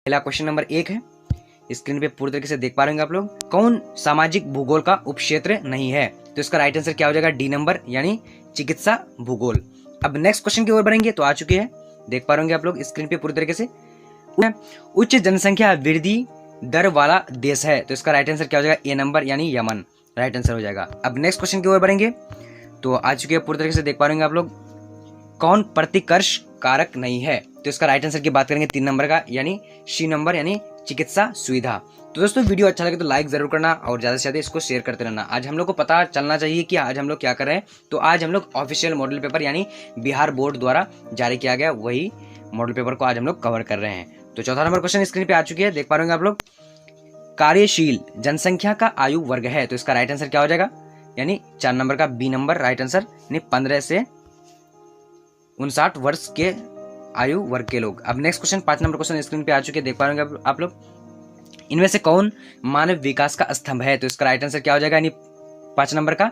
पहला question number 1 है, screen पे पूरी तरीके से देख पा रहे होंगे आप लोग। कौन सामाजिक भूगोल का उपक्षेत्र नहीं है? तो इसका राइट आंसर क्या हो जाएगा? डी नंबर यानी चिकित्सा भूगोल। अब नेक्स्ट क्वेश्चन की ओर बढ़ेंगे तो आ चुके हैं, देख पा रहे होंगे आप लोग स्क्रीन पे पूरी तरीके से। उच्च जनसंख्या वृद्धि दर वाला देश है, तो इसका राइट आंसर क्या हो जाएगा? ए नंबर यानी यमन, राइट आंसर हो जाएगा। अब नेक्स्ट क्वेश्चन की ओर बढ़ेंगे तो आ चुके हैं पूरी तरीके से देख पा रहे होंगे आप लोग। कौन प्रतिकर्ष कारक नहीं है? तो इसका राइट आंसर की बात करेंगे 3 नंबर का यानी सी नंबर यानी चिकित्सा सुविधा। तो दोस्तों वीडियो अच्छा लगे तो लाइक जरूर करना और ज्यादा से ज्यादा इसको शेयर करते रहना। आज हम लोग को पता चलना चाहिए कि आज हम लोग क्या कर रहे हैं। तो आज हम लोग ऑफिशियल मॉडल पेपर यानी बिहार बोर्ड द्वारा जारी किया गया वही मॉडल पेपर को आज हम लोग कवर कर रहे हैं। तो चौथा नंबर क्वेश्चन स्क्रीन पे आ चुकी है, देख पा रहे होंगे आप लोग। कार्यशील जनसंख्या का आयु वर्ग है, तो इसका राइट आंसर क्या हो जाएगा? यानी 4 नंबर का बी नंबर राइट आंसर, यानी 15 से 59 वर्ष के आयु वर्ग के लोग। अब next question 5 number question screen पे आ चुके हैं, देख पा रहे होंगे आप लोग। इनमें से कौन मानव विकास का स्तंभ है? तो इसका राइट आंसर क्या हो जाएगा? यानी 5 नंबर का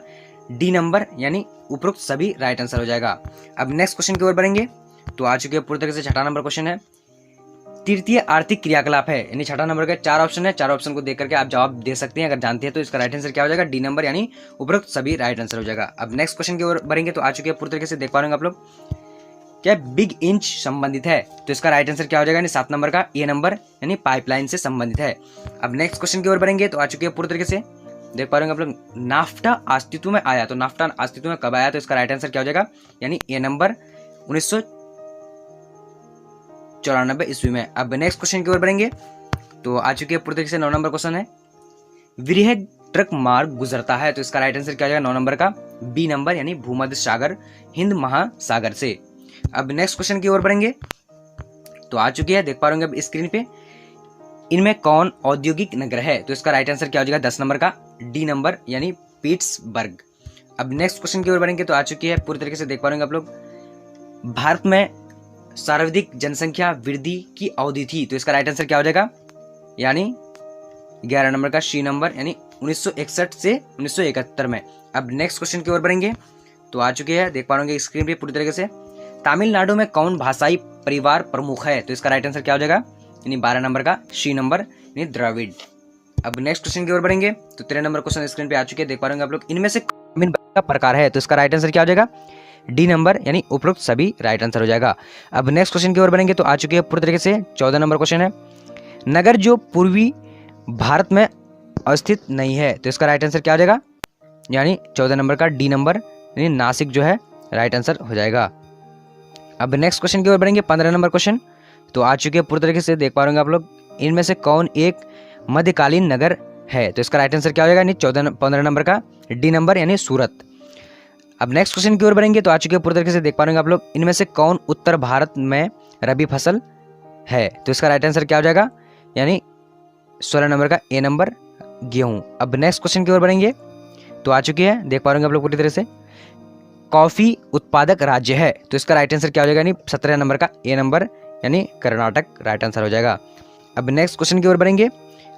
डी नंबर यानी उपरोक्त सभी राइट आंसर हो जाएगा। अब नेक्स्ट क्वेश्चन की ओर बढ़ेंगे तो आ चुके हैं पूरी तरीके से। छठा नंबर क्वेश्चन है, तृतीय आर्थिक क्रियाकलाप है, यानी छठा नंबर का 4 ऑप्शन है, 4 ऑप्शन को देख करके आप जवाब दे सकते हैं अगर जानते हैं। तो इसका राइट आंसर क्या हो जाएगा? डी नंबर यानी उपरोक्त सभी राइट आंसर हो जाएगा। अब नेक्स्ट क्वेश्चन की ओर बढ़ेंगे तो आ चुके हैं पूरी तरीके से, देख पा रहे आप लोग। क्या बिग इंच संबंधित है? तो इसका राइट आंसर क्या हो जाएगा? यानी 7 नंबर का ए नंबर यानी पाइपलाइन से संबंधित है। अब नेक्स्ट क्वेश्चन की ओर बढ़ेंगे तो आ चुके हैं पूरी तरीके से, देख पा रहे हैं आप लोग। नाफ्टा अस्तित्व में आया, तो नाफ्टा अस्तित्व में कब आया? तो इसका राइट आंसर क्या हो जाएगा? यानी ए नंबर 1994 ईस्वी में। अब नेक्स्ट क्वेश्चन की ओर बढ़ेंगे तो आ चुके हैं पूरी तरीके से। 9 नंबर क्वेश्चन है, वृहद ट्रक मार्ग गुजरता है, तो इसका राइट आंसर क्या हो जाएगा? 9 नंबर का बी नंबर यानी भूमध्य सागर हिंद महासागर से। अब नेक्स्ट क्वेश्चन की ओर बढ़ेंगे तो आ चुकी है, देख पा रहे होंगे स्क्रीन पे। इनमें कौन औद्योगिक नगर है? तो इसका राइट आंसर क्या हो जाएगा? 10 नंबर का डी नंबर यानी पिट्सबर्ग। अब नेक्स्ट क्वेश्चन की ओर बढ़ेंगे तो आ चुकी है पूरी तरीके से, देख पा रहे होंगे आप लोग। भारत में सर्वाधिक जनसंख्या वृद्धि की अवधि थी, तो इसका राइट आंसर क्या हो जाएगा? यानी 11 नंबर का सी नंबर यानी 1961 से 1971 में। अब नेक्स्ट क्वेश्चन की ओर बढ़ेंगे तो आ चुके हैं, देख पा रहे होंगे स्क्रीन पे पूरी तरीके से। तमिलनाडु में कौन भाषाई परिवार प्रमुख है? तो इसका राइट आंसर क्या हो जाएगा? यानी 12 नंबर का सी नंबर यानी द्रविड़। अब नेक्स्ट क्वेश्चन की ओर बढ़ेंगे तो 13 नंबर क्वेश्चन स्क्रीन पे आ चुके हैं, देख पा रहे होंगे आप लोग। इनमें से ग्रामीण का प्रकार है, तो इसका राइट आंसर क्या हो जाएगा? डी नंबर यानी उपरोक्त सभी राइट आंसर हो जाएगा। अब नेक्स्ट क्वेश्चन की ओर बढ़ेंगे तो आ चुके हैं पूरी तरीके से। 14 नंबर क्वेश्चन है, नगर जो पूर्वी भारत में अवस्थित नहीं है, तो इसका राइट आंसर क्या हो जाएगा? यानी 14 नंबर का डी नंबर यानी नासिक जो है राइट आंसर हो जाएगा। अब नेक्स्ट क्वेश्चन की ओर बढ़ेंगे 15 नंबर क्वेश्चन तो आ चुके हैं पूरी तरीके से, देख पा रहे होंगे आप लोग। इनमें से कौन एक मध्यकालीन नगर है? तो इसका राइट आंसर क्या हो जाएगा? यानी 15 नंबर का डी नंबर यानी सूरत। अब नेक्स्ट क्वेश्चन की ओर बढ़ेंगे तो आ चुके हैं पूरी तरीके से, देख पा रहे होंगे आप लोग। इनमें से कौन उत्तर भारत में रबी फसल है? तो इसका राइट आंसर क्या हो जाएगा? यानी 16 नंबर का ए नंबर गेहूं। अब नेक्स्ट क्वेश्चन की ओर बढ़ेंगे तो आ चुकी है, देख पा रहे होंगे आप लोग पूरी तरह से। कॉफी उत्पादक राज्य है, तो इसका राइट आंसर क्या हो जाएगा? यानी 17 नंबर का ए नंबर यानी कर्नाटक राइट आंसर हो जाएगा। अब नेक्स्ट क्वेश्चन की ओर बढ़ेंगे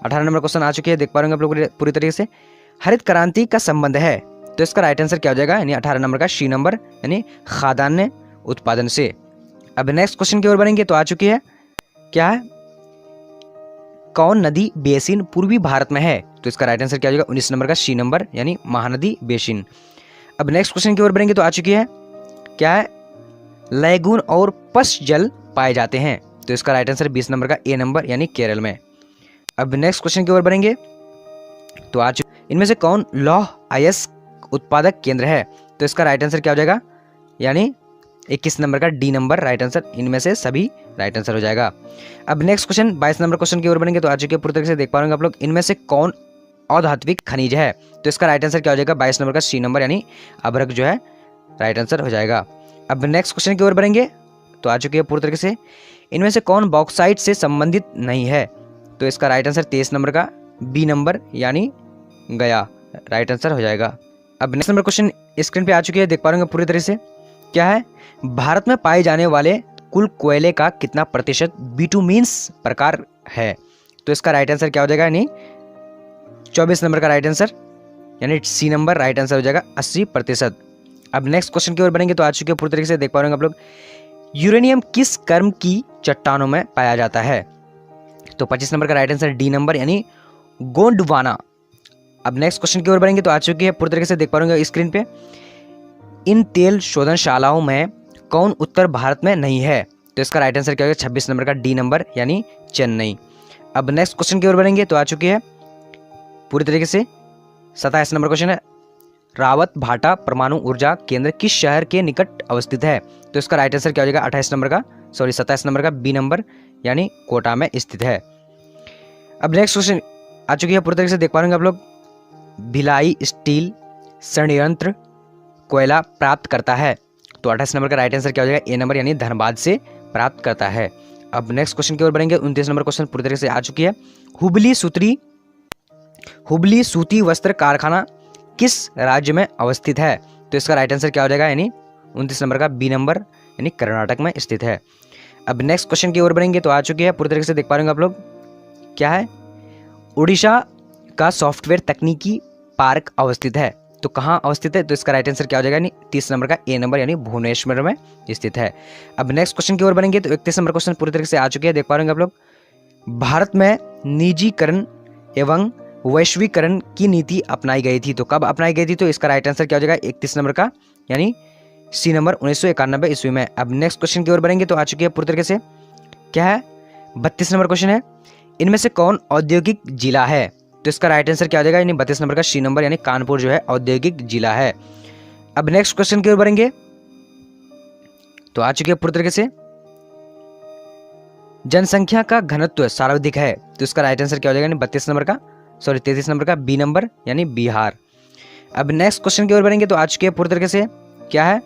18 नंबर क्वेश्चन आ चुके हैं, देख पा रहे होंगे आप लोग पूरी तरीके से। हरित क्रांति का संबंध है, तो इसका राइट आंसर क्या हो जाएगा? यानी 18 नंबर का सी नंबर यानी खाद्यान्न उत्पादन से। अब नेक्स्ट क्वेश्चन की ओर बढ़ेंगे तो आ चुकी है, क्या है? कौन नदी बेसिन पूर्वी भारत में है? तो इसका राइट आंसर क्या हो जाएगा? 19 नंबर का सी नंबर यानी महानदी बेसिन। अब नेक्स्ट क्वेश्चन की ओर बढ़ेंगे तो आ चुकी है, क्या है? लैगून और पश जल पाए जाते हैं, तो इसका राइट आंसर 20 नंबर का ए नंबर यानी केरल में। अब नेक्स्ट क्वेश्चन की ओर बढ़ेंगे तो आ चुके, इनमें से कौन लौह अयस्क उत्पादक केंद्र है? तो इसका राइट आंसर क्या हो जाएगा? यानी 21 नंबर का डी नंबर राइट आंसर, इनमें से सभी राइट आंसर हो जाएगा। अब नेक्स्ट क्वेश्चन 22 नंबर क्वेश्चन की ओर बढ़ेंगे तो आ चुके पूरी तरह से, देख पा रहे होंगे आप लोग। इनमें से कौन अधात्विक खनिज है? तो इसका राइट आंसर क्या हो जाएगा? 22 नंबर का सी नंबर यानी अभ्रक जो है राइट आंसर हो जाएगा। अब नेक्स्ट क्वेश्चन की ओर बढ़ेंगे तो आ चुके हैं पूरी तरीके से। इनमें से कौन बॉक्साइट से संबंधित नहीं है? तो इसका राइट आंसर 23 नंबर का बी नंबर यानी गया राइट आंसर हो जाएगा। अब नेक्स्ट नंबर क्वेश्चन स्क्रीन पे आ चुके हैं, देख पा रहे होंगे पूरी तरह से। क्या है? भारत में पाए जाने वाले कुल कोयले का कितना प्रतिशत बिटुमिन्स प्रकार है? तो इसका राइट आंसर क्या हो जाएगा? यानी 24 नंबर का राइट आंसर यानी सी नंबर राइट आंसर हो जाएगा 80%। अब नेक्स्ट क्वेश्चन की ओर बढ़ेंगे तो आ चुके हैं पूरी तरीके से, देख पा रहे होंगे आप लोग। यूरेनियम किस कर्म की चट्टानों में पाया जाता है? तो 25 नंबर का राइट आंसर डी नंबर यानी गोंडवाना। अब नेक्स्ट क्वेश्चन की ओर बढ़ेंगे तो आ चुकी है पूरी तरीके से देख पा रहे स्क्रीन पे। इन तेल शोधनशालाओं में कौन उत्तर भारत में नहीं है? तो इसका राइट आंसर क्या होगा? 26 नंबर का डी नंबर यानी चेन्नई। अब नेक्स्ट क्वेश्चन की ओर बढ़ेंगे तो आ चुकी है पूरी तरीके से 27 नंबर क्वेश्चन है। रावत भाटा परमाणु ऊर्जा केंद्र किस शहर के निकट अवस्थित है? तो इसका राइट आंसर क्या हो जाएगा? 27 नंबर का बी नंबर यानी कोटा में स्थित है। अब नेक्स्ट क्वेश्चन आ चुकी है पूरी तरीके से देख पा रहे आप लोग। भिलाई स्टील संयंत्र कोयला प्राप्त करता है? तो 28 नंबर का राइट आंसर क्या हो जाएगा? ए नंबर यानी धनबाद से प्राप्त करता है। अब नेक्स्ट क्वेश्चन की ओर बढ़ेंगे। 29 नंबर क्वेश्चन पूरी तरीके से आ चुकी है। हुबली सूती वस्त्र कारखाना किस राज्य में अवस्थित है? तो इसका राइट आंसर क्या हो जाएगा? यानी 29 नंबर का बी नंबर यानी कर्नाटक में स्थित है। अब नेक्स्ट क्वेश्चन की ओर बढ़ेंगे तो आ चुकी है पूरी तरीके से देख पा रहे आप लोग। क्या है? उड़ीसा का सॉफ्टवेयर तकनीकी पार्क अवस्थित है? तो कहाँ अवस्थित है? तो इसका राइट आंसर क्या हो जाएगा? यानी 30 नंबर का ए नंबर यानी भुवनेश्वर में स्थित है। अब नेक्स्ट क्वेश्चन की ओर बढ़ेंगे तो 31 नंबर क्वेश्चन पूरी तरीके से आ चुके हैं देख पा रहे आप लोग। भारत में निजीकरण एवं वैश्वीकरण की नीति अपनाई गई थी? तो कब अपनाई गई थी? तो इसका राइट आंसर क्या हो जाएगा? 31 नंबर का यानी सी नंबर 1991 ईस्वी में। अब नेक्स्ट क्वेश्चन की ओर बढ़ेंगे तो आ चुकी है पूरी तरीके से। क्या है? 32 नंबर क्वेश्चन है। इनमें से कौन औद्योगिक जिला है? तो इसका राइट आंसर क्या हो जाएगा? यानी 32 नंबर का सी नंबर यानी कानपुर जो है औद्योगिक जिला है। अब नेक्स्ट क्वेश्चन की ओर बढ़ेंगे तो आ चुकी है पूरी तरीके से। जनसंख्या का घनत्व सर्वाधिक है? तो इसका राइट आंसर क्या हो जाएगा? 33 नंबर का बी नंबर यानी बिहार। अब नेक्स्ट क्वेश्चन की ओर बढ़ेंगे तो आ चुके हैं पूरी तरीके से। क्या है?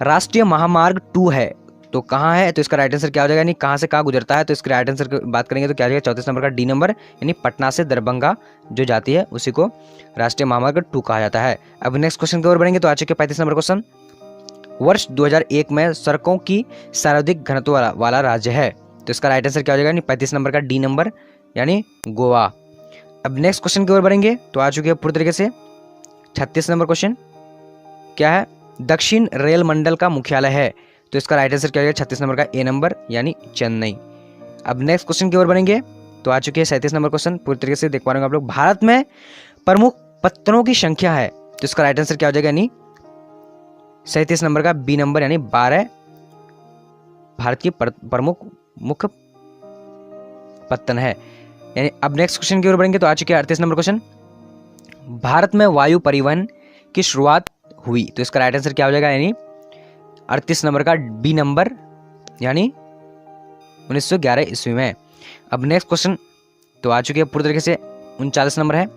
राष्ट्रीय महामार्ग 2 है तो कहाँ है? तो इसका राइट आंसर क्या हो जाएगा? यानी कहाँ से कहाँ गुजरता है? तो इसके राइट आंसर की बात करेंगे तो क्या आ जाएगा? 34 नंबर का डी नंबर यानी पटना से दरभंगा जो जाती है उसी को राष्ट्रीय महामार्ग 2 कहा जाता है। अब नेक्स्ट क्वेश्चन की ओर बढ़ेंगे तो आ चुके 35 नंबर क्वेश्चन। वर्ष 2001 में सड़कों की सर्वाधिक घनत्व वाला राज्य है? तो इसका राइट आंसर क्या हो जाएगा? यानी 35 नंबर का डी नंबर यानी गोवा। अब नेक्स्ट क्वेश्चन की ओर बढ़ेंगे तो आ चुके हैं पूरी तरीके से 36 नंबर क्वेश्चन। क्या है? दक्षिण रेल मंडल का मुख्यालय है? तो इसका राइट आंसर क्या होगा? 36 नंबर का ए नंबर यानी चेन्नई। अब नेक्स्ट क्वेश्चन की ओर बढ़ेंगे तो आ चुके हैं 37 नंबर क्वेश्चन पूरी तरीके से देख पा रहे हो आप लोग। भारत में प्रमुख पत्तनों की संख्या है? तो इसका राइट आंसर क्या हो जाएगा? यानी 37 नंबर का बी नंबर यानी 12 भारत की प्रमुख मुख्य पत्तन है। यानी अब नेक्स्ट क्वेश्चन की ओर बढ़ेंगे तो आ चुके हैं 38 नंबर क्वेश्चन। भारत में वायु परिवहन की शुरुआत हुई? तो इसका राइट आंसर क्या हो जाएगा? यानी 38 नंबर का बी नंबर यानी 1911 ईस्वी में। अब नेक्स्ट क्वेश्चन तो आ चुके हैं पूरी तरीके से 39 नंबर है।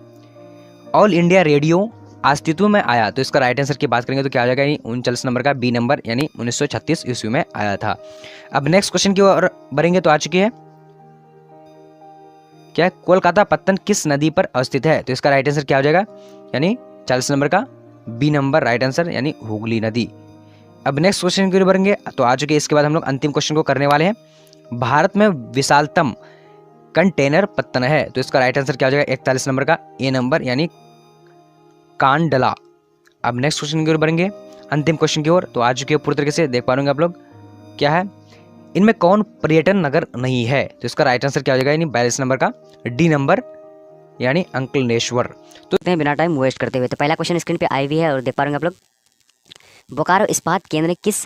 ऑल इंडिया रेडियो अस्तित्व में आया? तो इसका राइट आंसर की बात करेंगे तो क्या आ जाएगा? 39 नंबर का बी नंबर यानी 1936 ईस्वी में आया था। अब नेक्स्ट क्वेश्चन की ओर बढ़ेंगे तो आ चुकी है। क्या कोलकाता पत्तन किस नदी पर अवस्थित है? तो इसका राइट आंसर क्या हो जाएगा? यानी 40 नंबर का बी नंबर राइट आंसर यानी हुगली नदी। अब नेक्स्ट क्वेश्चन की ओर बढ़ेंगे तो आ चुके इसके बाद हम लोग अंतिम क्वेश्चन को करने वाले हैं। भारत में विशालतम कंटेनर पत्तन है? तो इसका राइट आंसर क्या हो जाएगा? 41 नंबर का ए नंबर यानी कांडला। अब नेक्स्ट क्वेश्चन की ओर बढ़ेंगे अंतिम क्वेश्चन की ओर तो आ चुके पूरी तरीके से देख पा रहे आप लोग। क्या है? इनमें कौन पर्यटन नगर नहीं है? तो इसका राइट आंसर क्या हो जाएगा? यानी 42 नंबर का डी नंबर यानी अंकलेश्वर। तो बिना टाइम वेस्ट करते हुए तो पहला क्वेश्चन स्क्रीन पे आई हुई है और देख पा रहे हैं आप लोग। बोकारो इस्पात केंद्र किस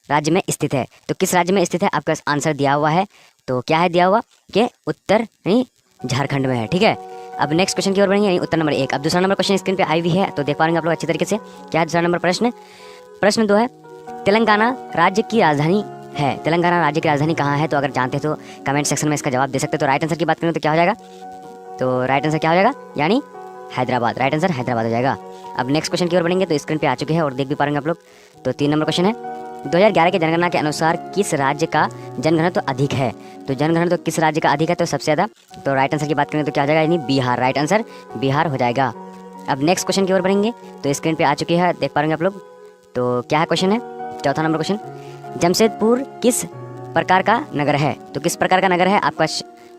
राज्य में स्थित है? तो किस राज्य में स्थित है आपका आंसर दिया हुआ है। तो क्या है दिया हुआ कि उत्तर यानी झारखंड में है। ठीक है। अब नेक्स्ट क्वेश्चन की ओर बढ़ेंगे यानी उत्तर नंबर 1। अब दूसरा नंबर क्वेश्चन स्क्रीन पे आई हुई है तो देख पा रहे हैं आप लोग अच्छी तरीके से। क्या है दूसरा नंबर प्रश्न? प्रश्न 2 है तेलंगाना राज्य की राजधानी है। तेलंगाना राज्य की राजधानी कहाँ है? तो अगर जानते हो तो कमेंट सेक्शन में इसका जवाब दे सकते हो। तो राइट आंसर की बात करें तो क्या हो जाएगा? तो राइट आंसर क्या हो जाएगा? यानी हैदराबाद। राइट आंसर हैदराबाद हो जाएगा। अब नेक्स्ट क्वेश्चन की ओर बढ़ेंगे तो स्क्रीन पे आ चुके हैं और देख भी पा रहे हैं आप लोग। तो 3 नंबर क्वेश्चन है 2011 की जनगणना के अनुसार किस राज्य का जनघनत्व तो अधिक है? तो जनघनत्व तो किस राज्य का अधिक है? तो सबसे ज़्यादा। तो राइट आंसर की बात करें तो क्या हो जाएगा? यानी बिहार। राइट आंसर बिहार हो जाएगा। अब नेक्स्ट क्वेश्चन की ओर बढ़ेंगे तो स्क्रीन पे आ चुकी है देख पा रहे हैं आप लोग। तो क्या है क्वेश्चन है? चौथा नंबर क्वेश्चन जमशेदपुर किस प्रकार का नगर है? तो किस प्रकार का नगर है आपका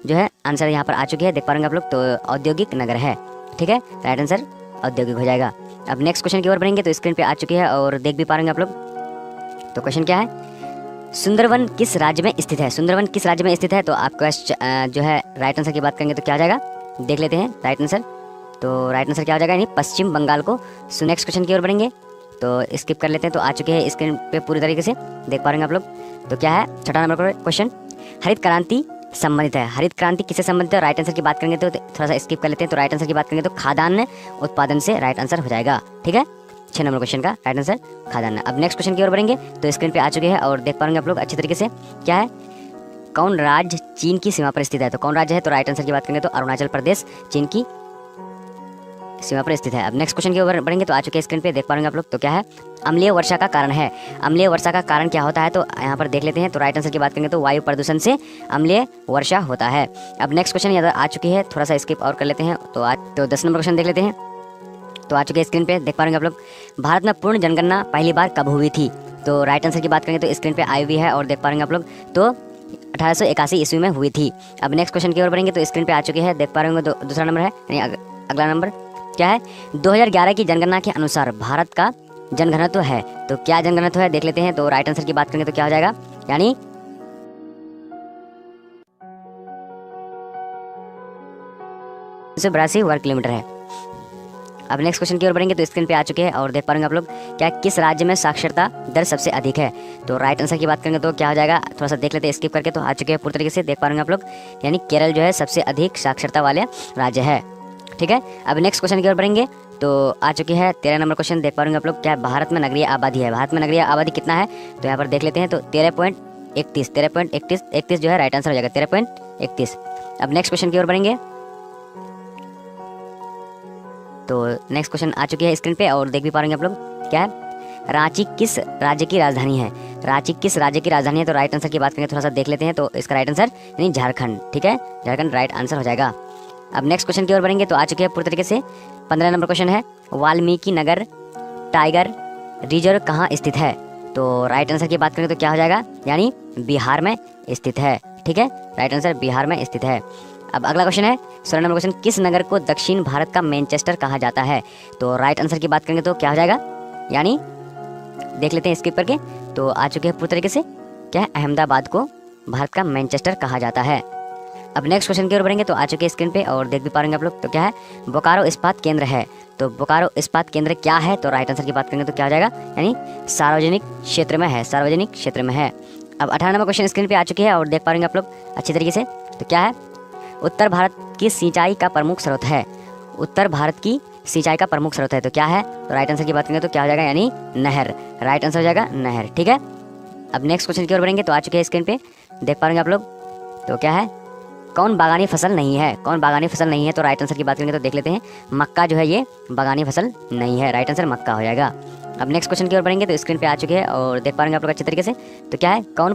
जो है आंसर यहाँ पर आ चुकी है देख पा रहे हैं आप लोग। तो औद्योगिक नगर है। ठीक है। राइट आंसर औद्योगिक हो जाएगा। अब नेक्स्ट क्वेश्चन की ओर बढ़ेंगे तो स्क्रीन पे आ चुकी है और देख भी पा रहे हैं आप लोग। तो क्वेश्चन क्या है? सुंदरवन किस राज्य में स्थित है? सुंदरवन किस राज्य में स्थित है? तो आपका जो है राइट आंसर की बात करेंगे तो क्या हो जाएगा, देख लेते हैं राइट आंसर। तो राइट आंसर क्या हो जाएगा, यानी पश्चिम बंगाल को। सो नेक्स्ट क्वेश्चन की ओर बढ़ेंगे, तो स्किप कर लेते हैं। तो आ चुके हैं स्क्रीन पे पूरी तरीके से, देख पा रहे हैं आप लोग। तो क्या है, छठा नंबर का क्वेश्चन, हरित क्रांति संबंधित है। हरित क्रांति किससे संबंधित है? राइट आंसर की बात करेंगे तो थोड़ा सा स्किप कर लेते हैं। तो राइट आंसर की बात करेंगे तो खाद्यान्न उत्पादन से राइट आंसर हो जाएगा। ठीक है, 6 नंबर क्वेश्चन का राइट आंसर खाद्यान्न। अब नेक्स्ट क्वेश्चन की ओर बढ़ेंगे, तो स्क्रीन पे आ चुके हैं और देख पाएंगे आप लोग अच्छी तरीके से। क्या है, कौन राज्य चीन की सीमा पर स्थित है? तो कौन राज्य है? तो राइट आंसर की बात करेंगे तो अरुणाचल प्रदेश चीन की सीमा पर स्थित है। अब नेक्स्ट क्वेश्चन की ओर बढ़ेंगे, तो आ चुके हैं स्क्रीन पे, देख पा रहे हैं आप लोग। तो क्या है, अम्लीय वर्षा का कारण है। अम्लीय वर्षा का कारण क्या होता है? तो यहाँ पर देख लेते हैं। तो राइट आंसर की बात करेंगे तो वायु प्रदूषण से अम्लीय वर्षा होता है। अब नेक्स्ट क्वेश्चन यहाँ आ चुकी है, थोड़ा सा स्किप और कर लेते हैं। तो 10 नंबर क्वेश्चन देख लेते हैं। तो आ चुके हैं स्क्रीन पे, देख पा रहे हैं आप लोग। भारत में पूर्ण जनगणना पहली बार कब हुई थी? तो राइट आंसर की बात करेंगे तो स्क्रीन पे आई हुई है और देख पा रहे हैं आप लोग। तो 1881 ईस्वी में हुई थी। अब नेक्स्ट क्वेश्चन की ओर बढ़ेंगे, तो स्क्रीन पे आ चुके हैं, देख पा रहे होंगे। दूसरा नंबर है, यानी अगला नंबर क्या है, 2011 की जनगणना के अनुसार भारत का जनघनत्व है। तो क्या जनघनत्व है, देख लेते हैं। तो राइट आंसर की बात करेंगे तो क्या हो जाएगा, यानी 82 वर्ग किलोमीटर है। अब नेक्स्ट क्वेश्चन की ओर बढ़ेंगे, तो स्क्रीन पे आ चुके हैं और देख पा रहे हैं आप लोग। क्या किस राज्य में साक्षरता दर सबसे अधिक है? तो राइट आंसर की बात करेंगे तो क्या हो जाएगा, थोड़ा सा देख लेते हैं स्किप करके। तो आ चुके हैं पूरी तरीके से, देख पा रहे हैं आप लोग, यानी केरल जो है सबसे अधिक साक्षरता वाले राज्य है। ठीक है, अब नेक्स्ट क्वेश्चन की ओर बढ़ेंगे, तो आ चुकी है 13 नंबर क्वेश्चन, देख पा रहे हैं आप लोग। क्या भारत में नगरीय आबादी है? भारत में नगरीय आबादी कितना है? तो यहाँ पर देख लेते हैं। तो 13.31 जो है राइट आंसर हो जाएगा, 13.31। अब नेक्स्ट क्वेश्चन की ओर बढ़ेंगे, तो नेक्स्ट क्वेश्चन आ चुकी है स्क्रीन पे और देख भी पा रहे हैं आप लोग। क्या है, रांची किस राज्य की राजधानी है? रांची किस राज्य की राजधानी है? तो राइट आंसर की बात करेंगे, थोड़ा सा देख लेते हैं। तो इसका राइट आंसर यानी झारखंड। ठीक है, झारखंड राइट आंसर हो जाएगा। अब नेक्स्ट क्वेश्चन की ओर बढ़ेंगे, तो आ चुके हैं पूरी तरीके से। 15 नंबर क्वेश्चन है, वाल्मीकि नगर टाइगर रिजर्व कहाँ स्थित है? तो राइट आंसर की बात करें तो क्या हो जाएगा, यानी बिहार में स्थित है। ठीक है, राइट आंसर बिहार में स्थित है। अब अगला क्वेश्चन है 16 नंबर क्वेश्चन, किस नगर को दक्षिण भारत का मैनचेस्टर कहा जाता है? तो राइट आंसर की बात करेंगे तो क्या हो जाएगा, यानी देख लेते हैं स्किप करके। तो आ चुके हैं पूरी तरीके से। क्या है, अहमदाबाद को भारत का मैनचेस्टर कहा जाता है। अब नेक्स्ट क्वेश्चन की ओर बढ़ेंगे, तो आ चुके हैं स्क्रीन पे और देख भी पाएंगे आप लोग। तो क्या है, बोकारो इस्पात केंद्र है। तो बोकारो इस्पात केंद्र क्या है? तो राइट आंसर की बात करेंगे तो क्या हो जाएगा, यानी सार्वजनिक क्षेत्र में है, सार्वजनिक क्षेत्र में है। अब 18 नंबर क्वेश्चन स्क्रीन पे आ चुके हैं और देख पाएंगे आप लोग अच्छी तरीके से। तो क्या है, उत्तर भारत की सिंचाई का प्रमुख स्रोत है। उत्तर भारत की सिंचाई का प्रमुख स्रोत है, तो क्या है? तो राइट आंसर की बात करेंगे तो क्या हो जाएगा, यानी नहर। राइट आंसर हो जाएगा नहर। ठीक है, अब नेक्स्ट क्वेश्चन की ओर बढ़ेंगे, तो आ चुके हैं स्क्रीन पे, देख पाएंगे आप लोग। तो क्या है, कौन बागानी फसल नहीं है? कौन बागानी फसल नहीं है? तो राइट आंसर की बात करेंगे तो देख लेते हैं, मक्का जो है ये बागानी फसल नहीं है। राइट आंसर मक्का हो जाएगा। अब नेक्स्ट क्वेश्चन की ओर बढ़ेंगे, तो स्क्रीन पे आ चुके हैं और देख पाएंगे आप लोग अच्छे तरीके से। तो क्या है, कौन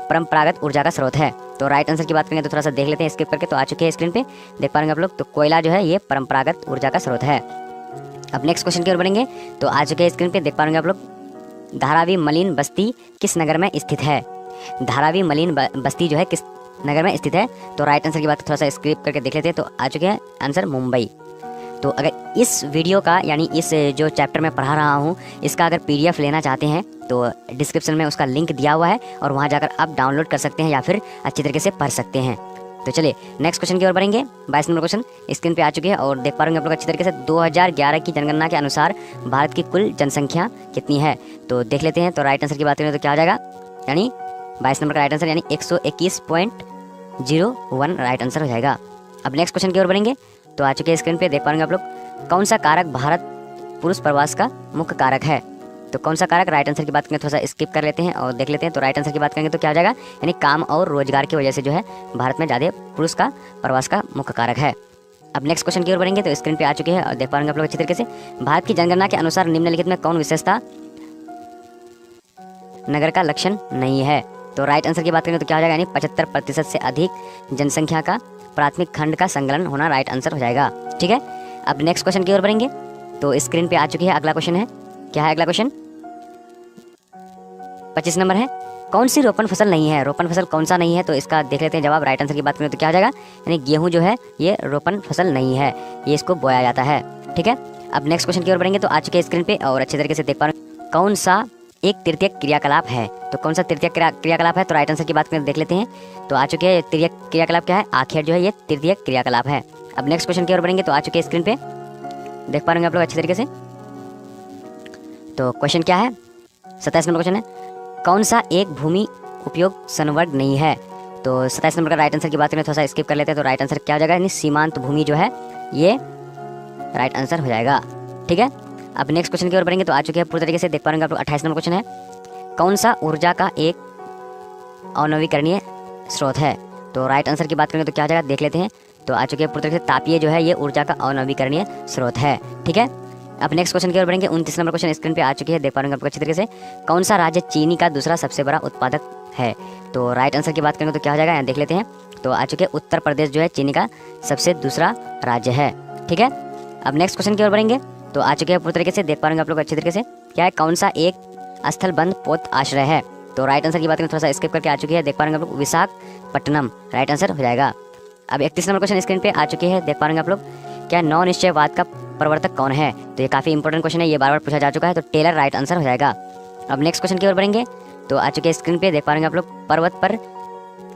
परंपरागत ऊर्जा का स्रोत है? तो राइट आंसर की बात करेंगे तो थोड़ा सा देख लेते हैं स्किप करके। तो आ चुके हैं स्क्रीन पे, देख पाएंगे आप लोग। तो कोयला जो है ये परंपरागत ऊर्जा का स्रोत है। अब नेक्स्ट क्वेश्चन की ओर बढ़ेंगे, तो आ चुके हैं स्क्रीन पे, देख पाएंगे आप लोग। धारावी मलिन बस्ती किस नगर में स्थित है? धारावी मलिन बस्ती जो है किस नगर में स्थित है? तो राइट आंसर की बात थोड़ा सा स्किप करके देख लेते हैं। तो आ चुके हैं आंसर मुंबई। तो अगर इस वीडियो का, यानी इस जो चैप्टर मैं पढ़ा रहा हूँ, इसका अगर PDF लेना चाहते हैं तो डिस्क्रिप्शन में उसका लिंक दिया हुआ है और वहाँ जाकर आप डाउनलोड कर सकते हैं या फिर अच्छी तरीके से पढ़ सकते हैं। तो चलिए नेक्स्ट क्वेश्चन की ओर बढ़ेंगे। 22 नंबर क्वेश्चन स्क्रीन पे आ चुके हैं और देख पा रहे हैं आप लोग अच्छी तरीके से। 2011 की जनगणना के अनुसार भारत की कुल जनसंख्या कितनी है? तो देख लेते हैं। तो राइट आंसर की बात करें तो क्या हो जाएगा, यानी 22 नंबर का राइट आंसर यानी 121.01 राइट आंसर हो जाएगा। अब नेक्स्ट क्वेश्चन की ओर बढ़ेंगे, तो आ चुके हैं स्क्रीन पे, देख पा रहे हैं आप लोग। कौन सा कारक भारत पुरुष प्रवास का मुख्य कारक है? तो कौन सा कारक, राइट आंसर की बात करें थोड़ा सा स्किप कर लेते हैं और देख लेते हैं। तो राइट आंसर की बात करेंगे तो क्या हो जाएगा, यानी काम और रोजगार की वजह से जो है भारत में ज़्यादा पुरुष का प्रवास का मुख्य कारक है। अब नेक्स्ट क्वेश्चन की ओर बढ़ेंगे, तो स्क्रीन पे आ चुके हैं और देख पा रहे हैं आप लोग अच्छी तरीके से। भारत की जनगणना के अनुसार निम्नलिखित में कौन विशेषता नगर का लक्षण नहीं है? तो राइट आंसर की बात करें तो क्या हो जाएगा, यानी 75% से अधिक जनसंख्या का प्राथमिक खंड का संकलन होना राइट आंसर हो जाएगा। ठीक है, अब नेक्स्ट क्वेश्चन की ओर बढ़ेंगे, तो स्क्रीन पे आ चुकी है अगला क्वेश्चन है। क्या है अगला क्वेश्चन? 25 नंबर है, कौन सी रोपण फसल नहीं है? रोपण फसल कौन सा नहीं है? तो इसका देख लेते हैं जवाब। राइट आंसर की बात करें तो क्या हो जाएगा, यानी गेहूं जो है ये रोपण फसल नहीं है, ये इसको बोया जाता है। ठीक है, अब नेक्स्ट क्वेश्चन की ओर बढ़ेंगे, तो आ चुके हैं स्क्रीन पे और अच्छे तरीके से देख पा रहे हैं। कौन सा एक तृतीय क्रियाकलाप है। तो कौन सा तृतीय क्रियाकलाप है? तो राइट आंसर की बात करें देख लेते हैं। तो आ चुके हैं तृतीय क्रियाकलाप क्या है? आखेट जो है ये तृतीय क्रियाकलाप है। अब नेक्स्ट क्वेश्चन की ओर बढ़ेंगे। तो आ चुके हैं स्क्रीन पे, देख पा रहे हैं आप लोग अच्छे तरीके से। तो क्वेश्चन क्या है? 27 नंबर क्वेश्चन है, कौन सा एक भूमि उपयोग संवर्ग नहीं है? तो 27 नंबर का राइट आंसर की बात करें, थोड़ा सा स्किप कर लेते हैं। तो राइट आंसर क्या हो जाएगा? यानी सीमांत भूमि जो है ये राइट आंसर हो जाएगा। ठीक है, अब नेक्स्ट क्वेश्चन की ओर बढ़ेंगे। तो आ चुके हैं पूरी तरीके से, देख पा रहे हैं आप लोग। 28 नंबर क्वेश्चन है, कौन सा ऊर्जा का एक अनवीकरणीय स्रोत है? तो राइट आंसर की बात करेंगे तो क्या हो जाएगा देख लेते हैं। तो आ चुके हैं पूरी तरीके से, तापीय जो है ये ऊर्जा का अनवीकरणीय स्रोत है। ठीक है, अब नेक्स्ट क्वेश्चन की ओर बढ़ेंगे। 29 नंबर क्वेश्चन स्क्रीन पे आ चुकी है, देख पा रहे हैं आपको अच्छी तरीके से। कौन सा राज्य चीनी का दूसरा सबसे बड़ा उत्पादक है? तो राइट आंसर की बात करेंगे तो क्या हो जाएगा, यहाँ देख लेते हैं। तो आ चुके उत्तर प्रदेश जो है चीनी का सबसे दूसरा राज्य है। ठीक है, अब नेक्स्ट क्वेश्चन की ओर बढ़ेंगे। तो आ चुके हैं पूरी तरीके से, देख पा रहे हैं आप लोग अच्छी तरीके से। क्या है? कौन सा एक स्थलबंध पोत आश्रय है? तो राइट आंसर की बात करें, थोड़ा सा स्किप करके आ चुकी है, देख पा रहे हैं आप लोग। विशाखापट्टनम राइट आंसर हो जाएगा। अब 31 नंबर क्वेश्चन स्क्रीन पे आ चुके हैं, देख पा रहे हैं आप लोग। क्या नौ निश्चयवाद का प्रवर्तक कौन है? तो ये काफ़ी इंपॉर्टेंट क्वेश्चन है, ये बार बार पूछा जा चुका है। तो टेलर राइट आंसर हो जाएगा। अब नेक्स्ट क्वेश्चन की ओर बढ़ेंगे। तो आ चुके हैं स्क्रीन पे, देख पा रहे हैं आप लोग। पर्वत पर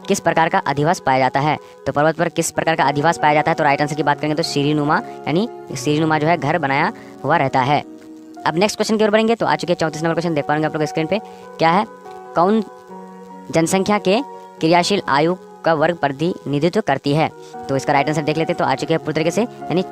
किस प्रकार का अधिवास पाया जाता है? तो पर्वत पर किस प्रकार का अधिवास पाया जाता है? तो राइट आंसर की बात करेंगे तो सीढ़ीनुमा, यानी सीढ़ीनुमा जो है घर बनाया हुआ रहता है। अब नेक्स्ट क्वेश्चन की ओर बढ़ेंगे। तो आ चुके हैं 34 नंबर क्वेश्चन, देख पा रहे हैं आप लोग स्क्रीन पे। क्या है? कौन जनसंख्या के क्रियाशील आयु का वर्ग प्रतिनिधित्व करती है? तो इसका राइट आंसर देख लेते हैं। तो आ चुके हैं पूरी तरीके से, यानी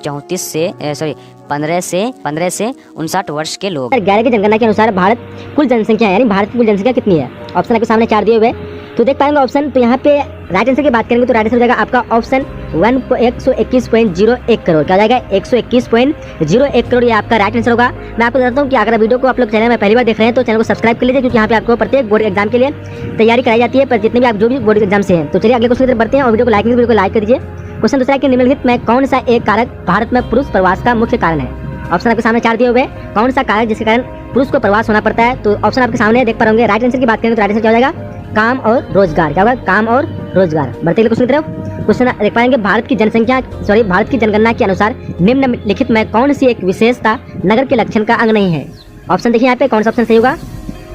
15 से 59 वर्ष के लोग। 11 की जनगणना के अनुसार भारत कुल जनसंख्या यानी भारत की कुल जनसंख्या कितनी है? ऑप्शन आपके सामने 4 दिए हुए, तो देख पाएंगे ऑप्शन। तो यहाँ पे राइट आंसर की बात करेंगे तो राइट आंसर हो जाएगा आपका ऑप्शन 121.01 करोड़। क्या हो जाएगा? 121.01 करोड़, ये आपका राइट आंसर होगा। मैं आपको बताता हूँ कि अगर वीडियो को आप लोग चैनल में पहली बार देख रहे हैं तो चैनल को सब्सक्राइब कर लीजिए, क्योंकि यहाँ पे आपको प्रत्येक बोर्ड एग्जाम के लिए तैयारी कराई जाती है, पर जितने भी आप जो भी बोर्ड एग्जाम से हैं। तो चलिए अगले क्वेश्चन की तरफ बढ़ते हैं, और वीडियो को लाइक कर दीजिए। क्वेश्चन दूसरा कि निम्नलिखित में कौन सा एक कारक भारत में पुरुष प्रवास का मुख्य कारण है? ऑप्शन आपके सामने 4 दिए हुए, कौन सा कारक जिसके कारण पुरुष को प्रवास होना पड़ता है? तो ऑप्शन आपके सामने देख पा होंगे। राइट आंसर की बात करें तो राइट आंसर क्या हो जाएगा? काम और रोजगार। क्या होगा? काम और रोजगार। बढ़ते क्वेश्चन की तरफ। क्वेश्चन देख पाएंगे, भारत की जनगणना के अनुसार निम्नलिखित में कौन सी एक विशेषता नगर के लक्षण का अंग नहीं है? ऑप्शन देखिए यहाँ पे, कौन सा ऑप्शन सही होगा?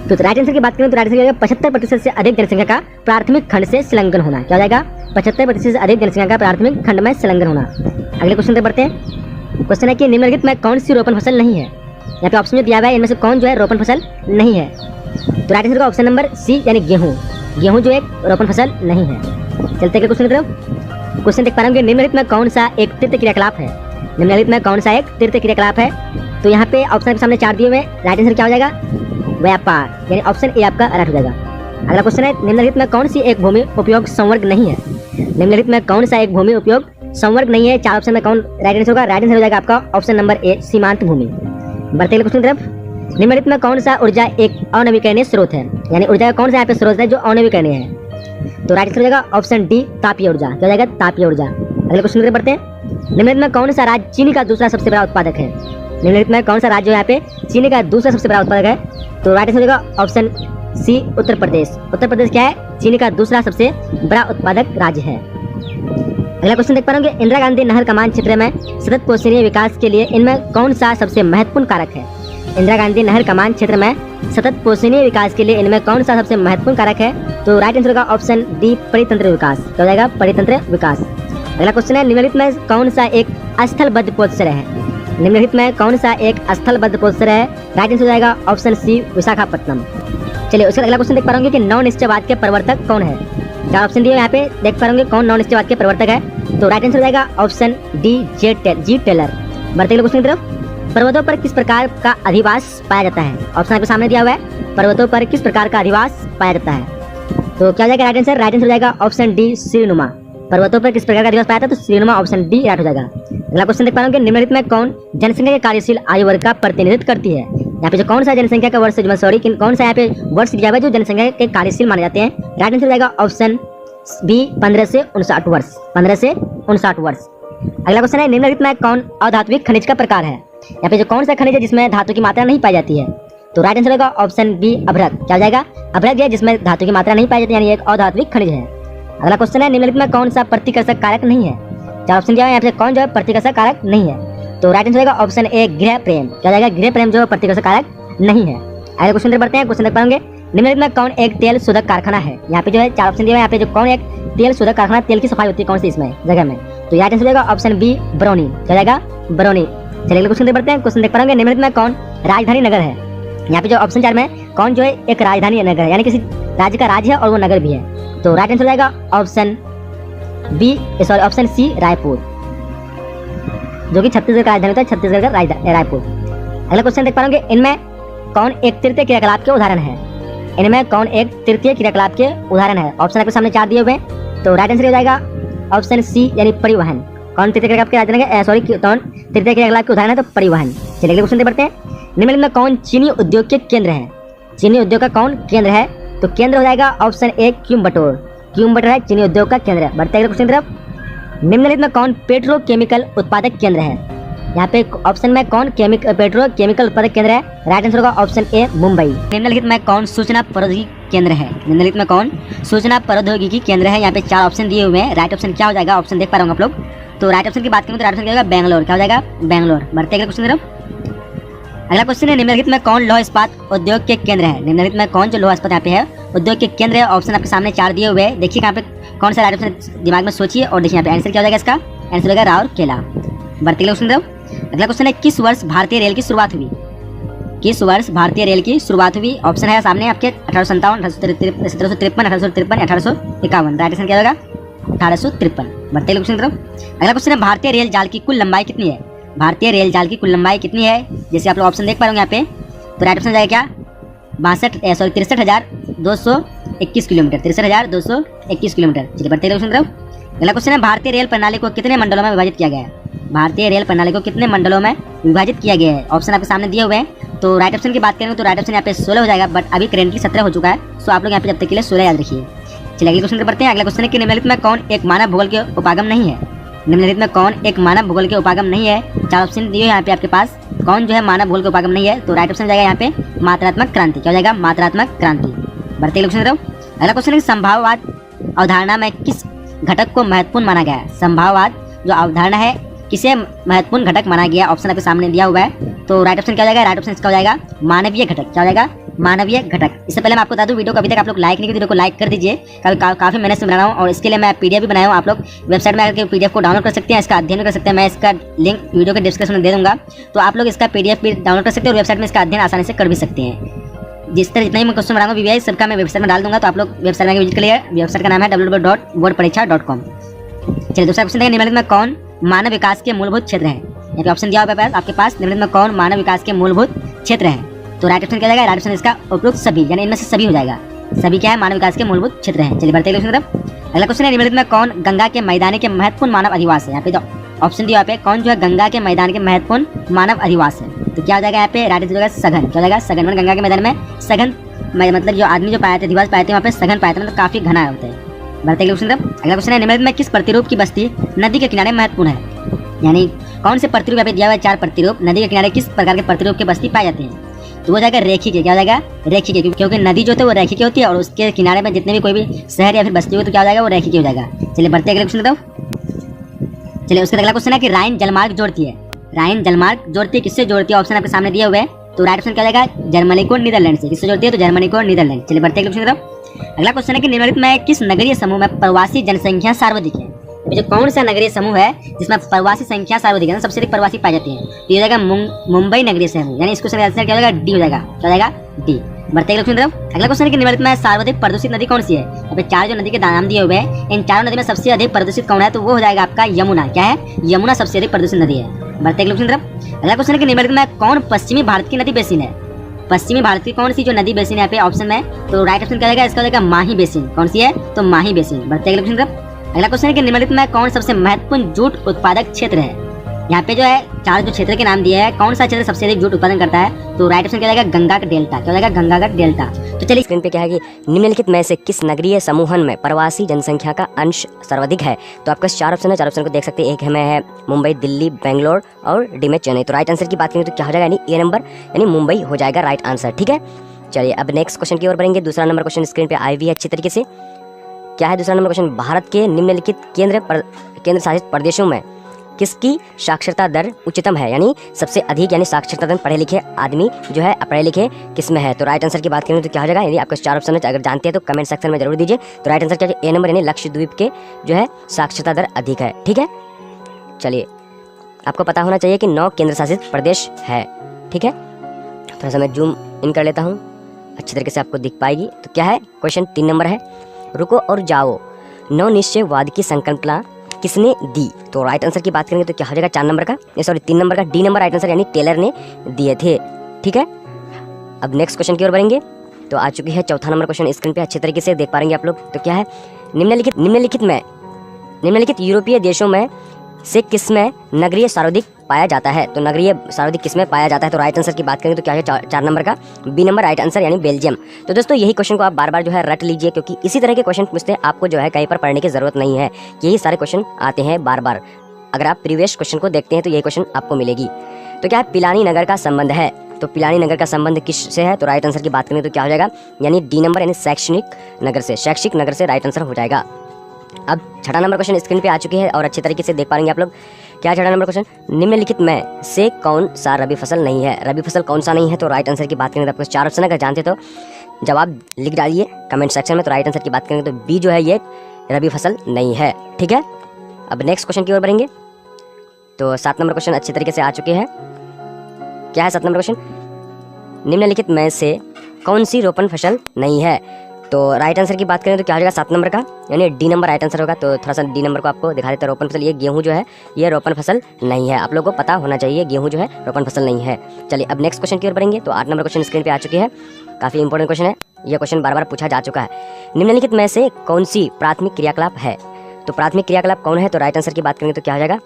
तो राइट आंसर की बात करें तो राइट आंसर 75% से अधिक जनसंख्या का प्राथमिक खंड से संलग्न होना। क्या हो जाएगा? 75% से अधिक जनसंख्या का प्राथमिक खंड में संलग्न होना। अगले क्वेश्चन तक बढ़ते हैं। क्वेश्चन है कि निम्नलिखित में कौन सी रोपण फसल नहीं है? यहाँ पे ऑप्शन जो दिया हुआ है, इनमें से कौन जो है रोपण फसल नहीं है? तो राइट आंसर का ऑप्शन नंबर सी, यानी गेहूं। गेहूं जो एक रोपण फसल नहीं है। चलते हैं क्वेश्चन की तरफ। क्वेश्चन देख पा रहे हैं, निम्नलिखित में कौन सा एक तृतीय क्रियाकलाप है? निम्नलिखित में कौन सा एक तृतीय क्रियाकलाप है? तो यहाँ पे ऑप्शन के सामने 4 दिए हुए, राइट आंसर क्या हो जाएगा? व्यापार, यानी ऑप्शन ए आपका राइट हो जाएगा। अगला क्वेश्चन है, निम्नलिखित में कौन सी एक भूमि उपयोग संवर्ग नहीं है? निम्नलिखित में कौन सा एक भूमि उपयोग संवर्ग नहीं है? 4 ऑप्शन में कौन राइट आंसर होगा? राइट आंसर हो जाएगा आपका ऑप्शन नंबर ए, सीमांत भूमि। बढ़ते क्वेश्चन की तरफ। निम्नलिखित में कौन सा ऊर्जा एक अनवीकरणीय स्रोत है? यानी ऊर्जा का कौन सा यहाँ पे स्रोत है जो अनवीकरणीय है? तो राइट आंसर हो जाएगा ऑप्शन डी, तापीय ऊर्जा। क्या हो जाएगा? तापीय ऊर्जा। अगले क्वेश्चन की तरफ बढ़ते हैं। निम्नलिखित में कौन सा राज्य चीनी का दूसरा सबसे बड़ा उत्पादक है? निम्नलिखित में कौन सा राज्य यहाँ पे चीनी का दूसरा सबसे बड़ा उत्पादक है? तो राइट आंसर हो जाएगा ऑप्शन सी, उत्तर प्रदेश। उत्तर प्रदेश क्या है? चीनी का दूसरा सबसे बड़ा उत्पादक राज्य है। अगला क्वेश्चन देख पा रहे होंगे, इंदिरा गांधी नहर कमान क्षेत्र में सतत पोषणीय विकास के लिए इनमें कौन सा सबसे महत्वपूर्ण कारक है? इंदिरा गांधी नहर कमान क्षेत्र में सतत पोषणीय विकास के लिए इनमें कौन सा सबसे महत्वपूर्ण कारक है? तो राइट आंसर होगा ऑप्शन डी, परितंत्र विकास। क्या हो जाएगा? परितंत्र विकास। अगला क्वेश्चन है, निम्नलिखित में कौन सा एक स्थलबद्ध पोषण है? निम्नलिखित में कौन सा एक स्थलबद्ध पोषण है? राइट आंसर हो जाएगा ऑप्शन सी, विशाखापट्टनम। चलिए उसका अगला क्वेश्चन देख पा रहे होंगे कि नौ निश्चयवाद के प्रवर्तक कौन है? 4 ऑप्शन दिए यहाँ पे, देख पा रहे होंगे कौन नौ निश्चयवाद के प्रवर्तक है? तो राइट आंसर हो जाएगा ऑप्शन डी, जी टेलर। बढ़ते क्वेश्चन की तरफ। पर्वतों पर किस प्रकार का अधिवास पाया जाता है? ऑप्शन आपके सामने दिया हुआ है, पर्वतों पर किस प्रकार का अधिवास पाया जाता है? तो क्या हो जाएगा राइट आंसर? राइट आंसर हो जाएगा ऑप्शन डी, सीढ़ीनुमा। पर्वतों पर किस प्रकार का अधिवास पाया जाता है? तो सीढ़ीनुमा, ऑप्शन डी राइट हो जाएगा। अगला क्वेश्चन देख पा रहे होंगे, निम्नलिखित में कौन जनसंख्या के कार्यशील आयु वर्ग का प्रतिनिधित्व करती है? यहाँ पे जो कौन सा जनसंख्या का वर्ष, कौन सा यहाँ पे वर्ष दिया हुआ है जो जनसंख्या के कार्यशील माने जाते हैं? राइट आंसर हो जाएगा ऑप्शन बी, 15 से 59 वर्ष। 15 से 59 वर्ष। अगला क्वेश्चन है, निम्नलिखित में कौन अधात्विक खनिज का प्रकार है? यहाँ पे जो कौन सा खनिज है जिसमें धातु की मात्रा नहीं पाई जाती है? तो राइट आंसर होगा ऑप्शन बी, अभ्रक। क्या हो जाएगा? अभ्रक है जिसमें धातु की मात्रा नहीं पाई जाती, यानी एक अधात्विक खनिज है। अगला क्वेश्चन है, निम्नलिखित में कौन सा प्रतिकर्षक कारक नहीं है? 4 ऑप्शन दिया है, यहाँ पे कौन जो है प्रतिकर्षक कारक नहीं है? तो राइट आंसर होगा ऑप्शन ए, गृह प्रेम। क्या हो जाएगा? गृह प्रेम जो प्रतिकर्षक कारक नहीं है। अगले क्वेश्चन देख बढ़ते हैं। क्वेश्चन देख पाएंगे, निम्नलिखित में कौन एक तेल शोधक कारखाना है। यहाँ पे जो है 4 ऑप्शन दिए हुए हैं। यहाँ पे जो कौन एक तेल शोधक कारखाना, तेल की सफाई होती है कौन सी इसमें जगह में, तो यहाँ आंसर हो जाएगा ऑप्शन बी बरौनी। क्या जाएगा? बरौनी। चलिए अगले क्वेश्चन देख बढ़ते हैं। क्वेश्चन देख पाएंगे, निम्नलिखित में कौन राजधानी नगर है। यहाँ पे जो ऑप्शन 4 में कौन जो है एक राजधानी नगर है, यानी किसी राज्य का राज्य है और वो नगर भी है, तो राइट आंसर हो जाएगा option B, sorry option C Raipur, जो कि छत्तीसगढ़ का राजधानी होता है, छत्तीसगढ़ का रायपुर। अगला क्वेश्चन देख पाएंगे, इनमें कौन एक तृतीय क्रियाकलाप के उदाहरण है। इनमें कौन एक तृतीय क्रियाकलाप के उदाहरण है। ऑप्शन आपके सामने 4 दिए हुए हैं, तो राइट आंसर हो जाएगा ऑप्शन सी यानी परिवहन। कौन तृतीय क्रियाकलाप के राजधानी है, सॉरी कौन तृतीय क्रियाकलाप के उदाहरण है, तो परिवहन। चलिए अगले क्वेश्चन देख बढ़ते हैं। निम्नलिखित में कौन चीनी उद्योग के केंद्र है। चीनी उद्योग का कौन केंद्र है, तो केंद्र हो जाएगा ऑप्शन ए क्यूम्बटोर। क्यूम्बटोर है चीनी उद्योग का केंद्र। बढ़ते हैं अगले क्वेश्चन तरफ। निम्नलिखित में कौन पेट्रोकेमिकल उत्पादक केंद्र है। यहाँ पे ऑप्शन में कौन पेट्रोकेमिकल उत्पादक केंद्र है, राइट आंसर होगा ऑप्शन ए मुंबई। निम्नलिखित में कौन सूचना प्रौद्योगिकी केंद्र है। निम्नलिखित में कौन सूचना प्रौद्योगिकी केंद्र है। यहाँ पे 4 ऑप्शन दिए हुए हैं। राइट ऑप्शन क्या हो जाएगा, ऑप्शन देख पा रहे होंगे आप लोग। तो राइट ऑप्शन की बात करें तो राइट ऑप्शन क्या होगा, बेंगलोर। क्या हो जाएगा, बेंगलोर। बढ़ते अगले क्वेश्चन तरफ। अगला क्वेश्चन है, निम्नलिखित में कौन लौह इस्पात उद्योग के केंद्र है। निम्नलिखित में कौन जो लौह इस्पात यहाँ पे है उद्योग के केंद्र है। ऑप्शन आपके सामने 4 दिए हुए हैं। देखिए यहाँ पे कौन सा राइट ऑप्शन दिमाग में सोचिए और देखिए यहाँ पे आंसर क्या हो जाएगा इसका, आंसर होगा राउरकेला। बढ़ते अगले क्वेश्चन तरफ। अगला क्वेश्चन है, किस वर्ष भारतीय रेल की शुरुआत हुई। किस वर्ष भारतीय रेल की शुरुआत हुई। ऑप्शन है सामने आपके 1857, 1853, 1753, 1853, 1851। राइट आंसर क्या होगा, 1853। बढ़ते अगले क्वेश्चन तरफ। अगला क्वेश्चन है, भारतीय रेल जाल की कुल लंबाई कितनी है। भारतीय रेल जाल की कुल लंबाई कितनी है। जैसे आप लोग ऑप्शन देख पा रहे होंगे यहाँ पे, तो राइट ऑप्शन जाएगा क्या, 63,221 किलोमीटर। 63,221 किलोमीटर। चलिए बढ़ते अगले क्वेश्चन तरफ। अगला क्वेश्चन है, भारतीय रेल प्रणाली को कितने मंडलों में विभाजित किया गया है। भारतीय रेल प्रणाली को कितने मंडलों में विभाजित किया गया है। ऑप्शन आपके सामने दिए हुए हैं। तो राइट ऑप्शन की बात करेंगे तो राइट ऑप्शन यहाँ पे 16 हो जाएगा, बट अभी करेंटली 17 हो चुका है। सो आप लोग यहाँ पे जब तक के लिए 16 याद रखिए। चलिए अगले क्वेश्चन पर बढ़ते हैं। अगला क्वेश्चन है कि निम्नलिखित में कौन एक मानव भूगोल के उपागम नहीं है। निम्नलिखित में कौन एक मानव भूगोल के उपागम नहीं है। 4 ऑप्शन दिए यहाँ पे आपके पास, कौन जो है मानव भूगोल के उपागम नहीं है। तो राइट ऑप्शन जाएगा यहाँ पे मात्रात्मक क्रांति। क्या हो जाएगा, मात्रात्मक क्रांति। बढ़ते अगले क्वेश्चन तरफ। अगला क्वेश्चन है, संभाववाद अवधारणा में किस घटक को महत्वपूर्ण माना गया है। संभाववाद जो अवधारणा है किसे महत्वपूर्ण घटक माना गया। ऑप्शन आपके सामने दिया हुआ है। तो राइट ऑप्शन क्या हो जाएगा, राइट ऑप्शन इसका हो जाएगा मानवीय घटक। क्या हो जाएगा, मानवीय घटक। इससे पहले मैं आपको बता दूं, वीडियो को अभी तक आप लोग लाइक नहीं किए, वीडियो को लाइक कर दीजिए। काफी मेहनत से बना रहा हूँ और इसके लिए मैं पीडीएफ भी बनाया हूँ। आप लोग वेबसाइट में आकर पीडीएफ को डाउनलोड कर सकते हैं, इसका अध्ययन भी कर सकते हैं। मैं इसका लिंक वीडियो के डिस्क्रिप्शन में दे दूंगा, तो आप लोग इसका पीडीएफ भी डाउनलोड कर सकते हैं और वेबसाइट में इसका अध्ययन आसानी से कर भी सकते हैं। जिस तरह जितना ही मैं क्वेश्चन बनाऊंगा वीवीआई सबका मैं वेबसाइट में डाल दूंगा, तो आप लोग वेबसाइट में विजिट करिए। वेबसाइट का नाम है www.boardpareekha.com। चलिए दूसरा क्वेश्चन देखिए, निम्नलिखित में कौन मानव विकास के मूलभूत क्षेत्र है। यहाँ पे ऑप्शन दिया हुआ है आपके पास, निम्नलिखित में कौन मानव विकास के मूलभूत क्षेत्र है। तो राइट ऑप्शन क्या जाएगा, राइट ऑप्शन इसका उपयुक्त सभी, यानी इनमें से सभी हो जाएगा। सभी क्या है, मानव विकास के मूलभूत क्षेत्र है। चलिए बढ़ते हैं अगले क्वेश्चन तरफ। अगला क्वेश्चन है, निम्नलिखित में कौन गंगा के मैदान के महत्वपूर्ण मानव अधिवास है। यहाँ पे तो ऑप्शन दिया पे कौन जो है गंगा के मैदान के महत्वपूर्ण मानव अधिवास है। तो क्या हो जाएगा यहाँ पे, राइट आंसर सघन। क्या हो जाएगा, सघन। मतलब गंगा के मैदान में सघन, मतलब जो आदमी जो पाए थे, अधिवास पाए थे, वहाँ पे सघन पाए थे, मतलब काफी घना होता है। बढ़ते अगले क्वेश्चन तरफ। अगला क्वेश्चन है, निम्नलिखित में किस प्रतिरूप की बस्ती नदी के किनारे महत्वपूर्ण है। यानी कौन से प्रतिरूप यहाँ पे दिया हुआ है, 4 प्रतिरूप, नदी के किनारे किस प्रकार के प्रतिरूप की बस्ती पाई जाती है। तो वो जाएगा रेखिक। क्या हो जाएगा, रेखिक, क्योंकि नदी जो है वो रेखिक होती है और उसके किनारे में जितने भी कोई भी शहर या फिर बस्ती हो तो क्या हो जाएगा, वो रेखिक हो जाएगा। चलिए बढ़ते अगले क्वेश्चन तरफ। चलिए उसका अगला क्वेश्चन है कि राइन जलमार्ग जोड़ती है। राइन जलमार्ग जोड़ती है, किससे जोड़ती है। ऑप्शन आपके सामने दिए हुए हैं। तो राइट ऑप्शन क्या जाएगा, जर्मनी को नीदरलैंड से। किससे जोड़ती है, तो जर्मनी को नीदरलैंड। चलिए बढ़ते अगले क्वेश्चन तरफ। अगला क्वेश्चन है कि निम्नलिखित में किस नगरीय समूह में प्रवासी जनसंख्या सर्वाधिक है। जो कौन सा नगरीय समूह है जिसमें प्रवासी संख्या सर्वाधिक है, सबसे अधिक प्रवासी पाए जाते हैं। तो ये जाएगा मुंबई नगरीय समूह, यानी इसको आंसर क्या हो जाएगा, डी हो जाएगा। क्या हो जाएगा, डी। बढ़ते अगले क्वेश्चन तरफ। अगला क्वेश्चन है कि निम्नलिखित में सर्वाधिक प्रदूषित नदी कौन सी है। यहाँ पे 4 जो नदी के नाम दिए हुए हैं, इन 4 नदी में सबसे अधिक प्रदूषित कौन है, तो वो हो जाएगा आपका यमुना। क्या है, यमुना सबसे अधिक प्रदूषित नदी है। बढ़ते अगले क्वेश्चन तरफ। अगला क्वेश्चन है कि निम्नलिखित में कौन पश्चिमी भारत की नदी बेसिन है। पश्चिमी भारत की कौन सी जो नदी बेसिन है यहाँ पे ऑप्शन में, तो राइट ऑप्शन क्या जाएगा, इसका हो जाएगा माही बेसिन। कौन सी है, तो माही बेसिन। बढ़ते अगले क्वेश्चन तरफ। अगला क्वेश्चन है कि निम्नलिखित में कौन सबसे महत्वपूर्ण जूट उत्पादक क्षेत्र है। यहाँ पे जो है 4 जो क्षेत्र के नाम दिए हैं, कौन सा क्षेत्र सबसे अधिक जूट उत्पादन करता है। तो राइट ऑप्शन क्या जाएगा, गंगा का डेल्टा। क्या हो जाएगा, गंगा का डेल्टा। तो चलिए स्क्रीन पे क्या है कि निम्नलिखित में से किस नगरीय समूहन में प्रवासी जनसंख्या का अंश सर्वाधिक है। तो आपके 4 ऑप्शन है, 4 ऑप्शन को देख सकते हैं। एक में है मुंबई, दिल्ली, बेंगलोर और डी में चेन्नई। तो राइट आंसर की बात करें तो क्या हो जाएगा, यानी ए नंबर यानी मुंबई हो जाएगा राइट आंसर। ठीक है, चलिए अब नेक्स्ट क्वेश्चन की ओर बढ़ेंगे। दूसरा नंबर क्वेश्चन स्क्रीन पे आई हुई है अच्छी तरीके से। क्या है दूसरा नंबर क्वेश्चन, भारत के निम्नलिखित केंद्र शासित प्रदेशों में किसकी साक्षरता दर उच्चतम है, यानी सबसे अधिक यानी साक्षरता दर पढ़े लिखे आदमी जो है पढ़े लिखे किस में है। तो राइट आंसर की बात करें तो क्या हो जाएगा, यानी आपको 4 ऑप्शन है, अगर जानते हैं तो कमेंट सेक्शन में जरूर दीजिए। तो राइट आंसर क्या है, ए नंबर यानी लक्षद्वीप के जो है साक्षरता दर अधिक है। ठीक है, चलिए आपको पता होना चाहिए कि 9 केंद्र शासित प्रदेश है। ठीक है, थोड़ा सा मैं जूम इन कर लेता हूँ, अच्छी तरीके से आपको दिख पाएगी। तो क्या है, क्वेश्चन 3 नंबर है, रुको और जाओ नव निश्चयवाद की संकल्पना किसने दी। तो राइट आंसर की बात करेंगे तो क्या हो जाएगा, 4 नंबर का, सॉरी 3 नंबर का, डी नंबर राइट आंसर यानी टेलर ने दिए थे। ठीक है, अब नेक्स्ट क्वेश्चन की ओर बढ़ेंगे। तो आ चुकी है चौथा नंबर क्वेश्चन, स्क्रीन पे अच्छे तरीके से देख पा रहे आप लोग। तो क्या है, निम्नलिखित यूरोपीय देशों में से किसमें नगरीय सर्वाधिक पाया जाता है। तो नगरीय सर्वाधिक किसमें पाया जाता है। तो राइट आंसर की बात करें तो क्या है, 4 नंबर का, बी नंबर राइट आंसर यानी बेल्जियम। तो दोस्तों यही क्वेश्चन को आप बार बार जो है रट लीजिए, क्योंकि इसी तरह के क्वेश्चन पूछते हैं, आपको जो है कहीं पर पढ़ने की जरूरत नहीं है, यही सारे क्वेश्चन आते हैं बार बार। अगर आप प्रीवियस क्वेश्चन को देखते हैं तो यही क्वेश्चन आपको मिलेगी। तो क्या है, पिलानी नगर का संबंध है। तो पिलानी नगर का संबंध किससे है। तो राइट आंसर की बात करें तो क्या हो जाएगा, यानी डी नंबर यानी शैक्षणिक नगर से राइट आंसर हो जाएगा। अब 6ठा नंबर क्वेश्चन स्क्रीन पे आ चुकी है और अच्छे तरीके से देख पाएंगे आप लोग। क्या 6ठा नंबर क्वेश्चन, निम्नलिखित में से कौन सा रबी फसल नहीं है। रबी फसल कौन सा नहीं है। तो राइट आंसर की बात करें तो आपको 4 ऑप्शन अगर जानते तो जवाब लिख डालिए कमेंट सेक्शन में। तो राइट आंसर की बात करेंगे तो बी जो है ये रबी फसल नहीं है। ठीक है, अब नेक्स्ट क्वेश्चन की ओर बढ़ेंगे। तो 7 नंबर क्वेश्चन अच्छे तरीके से आ चुके हैं। क्या है 7 नंबर क्वेश्चन, निम्नलिखित में से कौन सी रोपण फसल नहीं है। तो राइट आंसर की बात करें तो क्या हो जाएगा, 7 नंबर का, यानी डी नंबर राइट आंसर होगा। तो थोड़ा सा डी नंबर को आपको दिखा देते हैं, रोपण फसल, ये गेहूं जो है ये रोपण फसल नहीं है। आप लोगों को पता होना चाहिए गेहूं जो है रोपण फसल नहीं है। चलिए अब नेक्स्ट क्वेश्चन की ओर बढ़ेंगे। तो 8 नंबर क्वेश्चन स्क्रीन पे आ चुकी है, काफी इंपॉर्टेंट क्वेश्चन है, यह क्वेश्चन बार बार पूछा जा चुका है। निम्नलिखित में से कौन सी प्राथमिक क्रियाकलाप है। तो प्राथमिक क्रियाकलाप कौन है। तो राइट आंसर की बात करेंगे तो क्या हो जाएगा,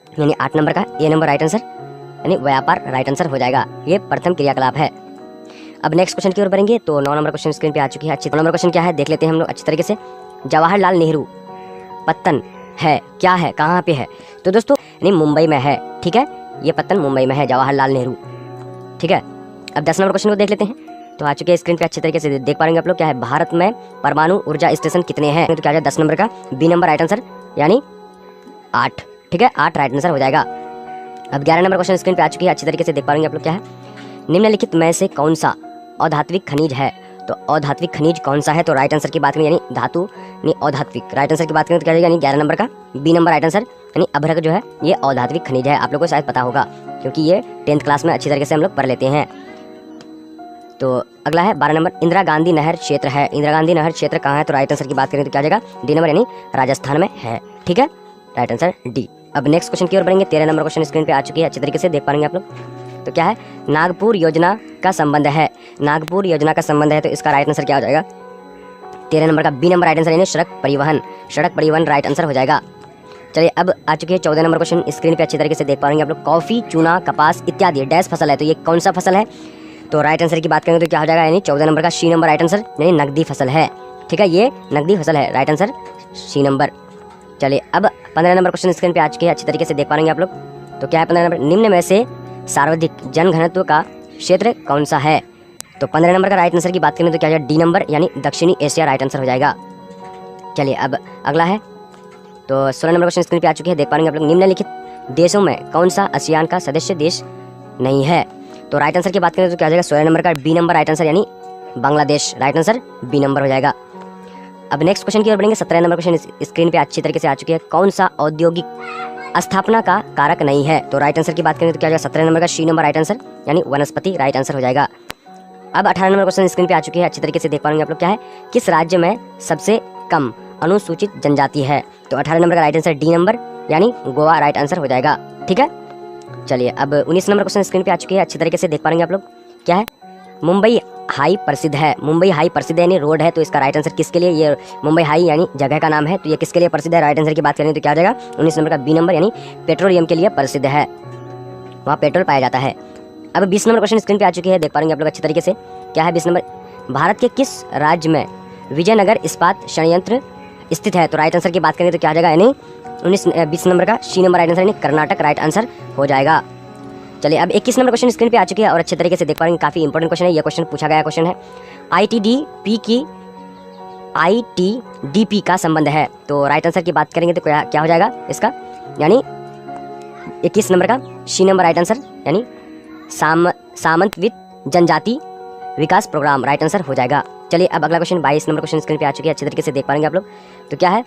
यानी 8 नंबर का, ए नंबर राइट आंसर यानी व्यापार राइट आंसर हो जाएगा, ये प्रथम क्रियाकलाप है। अब नेक्स्ट क्वेश्चन की ओर बढ़ेंगे। तो 9 नंबर क्वेश्चन स्क्रीन पे आ चुकी है। 9 नंबर क्वेश्चन क्या है देख लेते हैं हम लोग अच्छी तरीके से। जवाहरलाल नेहरू पत्तन है, क्या है, कहाँ पे है। तो दोस्तों यानी मुंबई में है। ठीक है, ये पत्तन मुंबई में है, जवाहरलाल नेहरू। ठीक है, अब 10 नंबर क्वेश्चन को देख लेते हैं। तो आ चुके हैं स्क्रीन पे अच्छे तरीके से देख पाएंगे आप लोग। क्या है, भारत में परमाणु ऊर्जा स्टेशन कितने हैं। तो क्या है 10 नंबर का, बी नंबर राइट आंसर यानी 8। ठीक है, 8 राइट आंसर हो जाएगा। अब 11 नंबर क्वेश्चन स्क्रीन पे आ चुकी है, अच्छी तरीके से देख पाएंगे आप लोग। क्या है, निम्नलिखित में से कौन सा अधात्विक खनिज है। तो अधात्विक खनिज कौन सा है। तो राइट आंसर की बात करें यानी धातु यानी अधात्विक, राइट आंसर की बात करें तो क्या जाएगा, यानी 11 नंबर का, बी नंबर राइट आंसर यानी अभ्रक जो है ये अधात्विक खनिज है। आप लोगों को शायद पता होगा क्योंकि ये 10th क्लास में अच्छी तरीके से हम लोग पढ़ लेते हैं। तो अगला है 12 नंबर, इंदिरा गांधी नहर क्षेत्र है। इंदिरा गांधी नहर क्षेत्र कहाँ है। तो राइट आंसर की बात करें तो क्या जाएगा, डी नंबर यानी राजस्थान में है। ठीक है, राइट आंसर डी। अब नेक्स्ट क्वेश्चन की ओर बढ़ेंगे। 13 नंबर क्वेश्चन स्क्रीन पे आ चुकी है, अच्छी तरीके से देख पाएंगे आप लोग। तो क्या है, नागपुर योजना का संबंध है। नागपुर योजना का संबंध है, तो इसका राइट आंसर क्या हो जाएगा, 13 नंबर का, बी नंबर राइट आंसर यानी सड़क परिवहन राइट आंसर हो जाएगा। चलिए अब आ चुकी है 14 नंबर क्वेश्चन स्क्रीन पे अच्छी तरीके से देख पाएंगे आप लोग। कॉफी, चूना, कपास इत्यादि डैश फसल है, तो ये कौन सा फसल है। तो राइट आंसर की बात करेंगे तो क्या हो जाएगा, यानी 14 नंबर का, सी नंबर राइट आंसर यानी नकदी फसल है। ठीक है, ये नकदी फसल है, राइट आंसर सी नंबर। चलिए अब 15 नंबर क्वेश्चन स्क्रीन पे आ चुके हैं, अच्छी तरीके से देख पाएंगे आप लोग। तो क्या है 15 नंबर, निम्न में से सर्वाधिक जनघनत्व का क्षेत्र कौन सा है। तो 15 नंबर का राइट आंसर की बात करें तो क्या है, डी नंबर यानी दक्षिणी एशिया राइट आंसर हो जाएगा। चलिए अब अगला है। तो 16 नंबर क्वेश्चन स्क्रीन पे आ चुके हैं, देख पाएंगे आप लोग। निम्नलिखित देशों में कौन सा आसियान का सदस्य देश नहीं है। तो राइट आंसर की बात करें तो क्या हो जाएगा, 16 नंबर का, बी नंबर राइट आंसर यानी Bangladesh, right answer B number हो जाएगा। अब नेक्स्ट क्वेश्चन की ओर बढ़ेंगे। 17 नंबर क्वेश्चन स्क्रीन पे अच्छी तरीके से आ चुकी है। कौन सा औद्योगिक स्थापना का कारक नहीं है। तो राइट आंसर की बात करें तो क्या हो जाएगा, 17 नंबर का, सी नंबर राइट आंसर यानी वनस्पति राइट आंसर हो जाएगा। अब 18 नंबर क्वेश्चन स्क्रीन पे आ चुकी है, अच्छी तरीके से देख पाएंगे आप लोग। क्या है, किस राज्य में सबसे कम अनुसूचित जनजाति है। तो 18 नंबर का राइट आंसर डी नंबर यानी गोवा राइट आंसर हो जाएगा। ठीक है, चलिए अब 19 नंबर क्वेश्चन स्क्रीन पे आ चुकी है, अच्छी तरीके से देख पाएंगे आप लोग। क्या है, मुंबई हाई प्रसिद्ध है। मुंबई हाई प्रसिद्ध यानी रोड है, तो इसका राइट आंसर किसके लिए, ये मुंबई हाई यानी जगह का नाम है, तो ये किसके लिए प्रसिद्ध है। राइट आंसर की बात करें तो क्या हो जाएगा, 19 नंबर का, बी नंबर यानी पेट्रोलियम के लिए प्रसिद्ध है, वहाँ पेट्रोल पाया जाता है। अब 20 नंबर क्वेश्चन स्क्रीन पे आ चुकी है, देख पाएंगे आप लोग अच्छी तरीके से। क्या है 20 नंबर, भारत के किस राज्य में विजयनगर इस्पात संयंत्र स्थित है। तो राइट आंसर की बात करें तो क्या आ जाएगा, यानी 20 नंबर का, सी नंबर राइट आंसर यानी कर्नाटक राइट आंसर हो जाएगा। चलिए अब 21 नंबर क्वेश्चन स्क्रीन पे आ चुकी है और अच्छे तरीके से देख पा रहे हैं, काफी इंपॉर्टेंट क्वेश्चन है, ये क्वेश्चन पूछा गया क्वेश्चन है। आईटीडीपी का संबंध है। तो राइट आंसर की बात करेंगे तो क्या हो जाएगा इसका, यानी 21 नंबर का सी नंबर राइट आंसर यानी सामंतवित जनजाति विकास प्रोग्राम राइट आंसर हो जाएगा। चलिए अब अगला क्वेश्चन 22 नंबर क्वेश्चन स्क्रीन पे आ चुकी है, अच्छे तरीके से देख पाएंगे आप लोग। तो क्या है,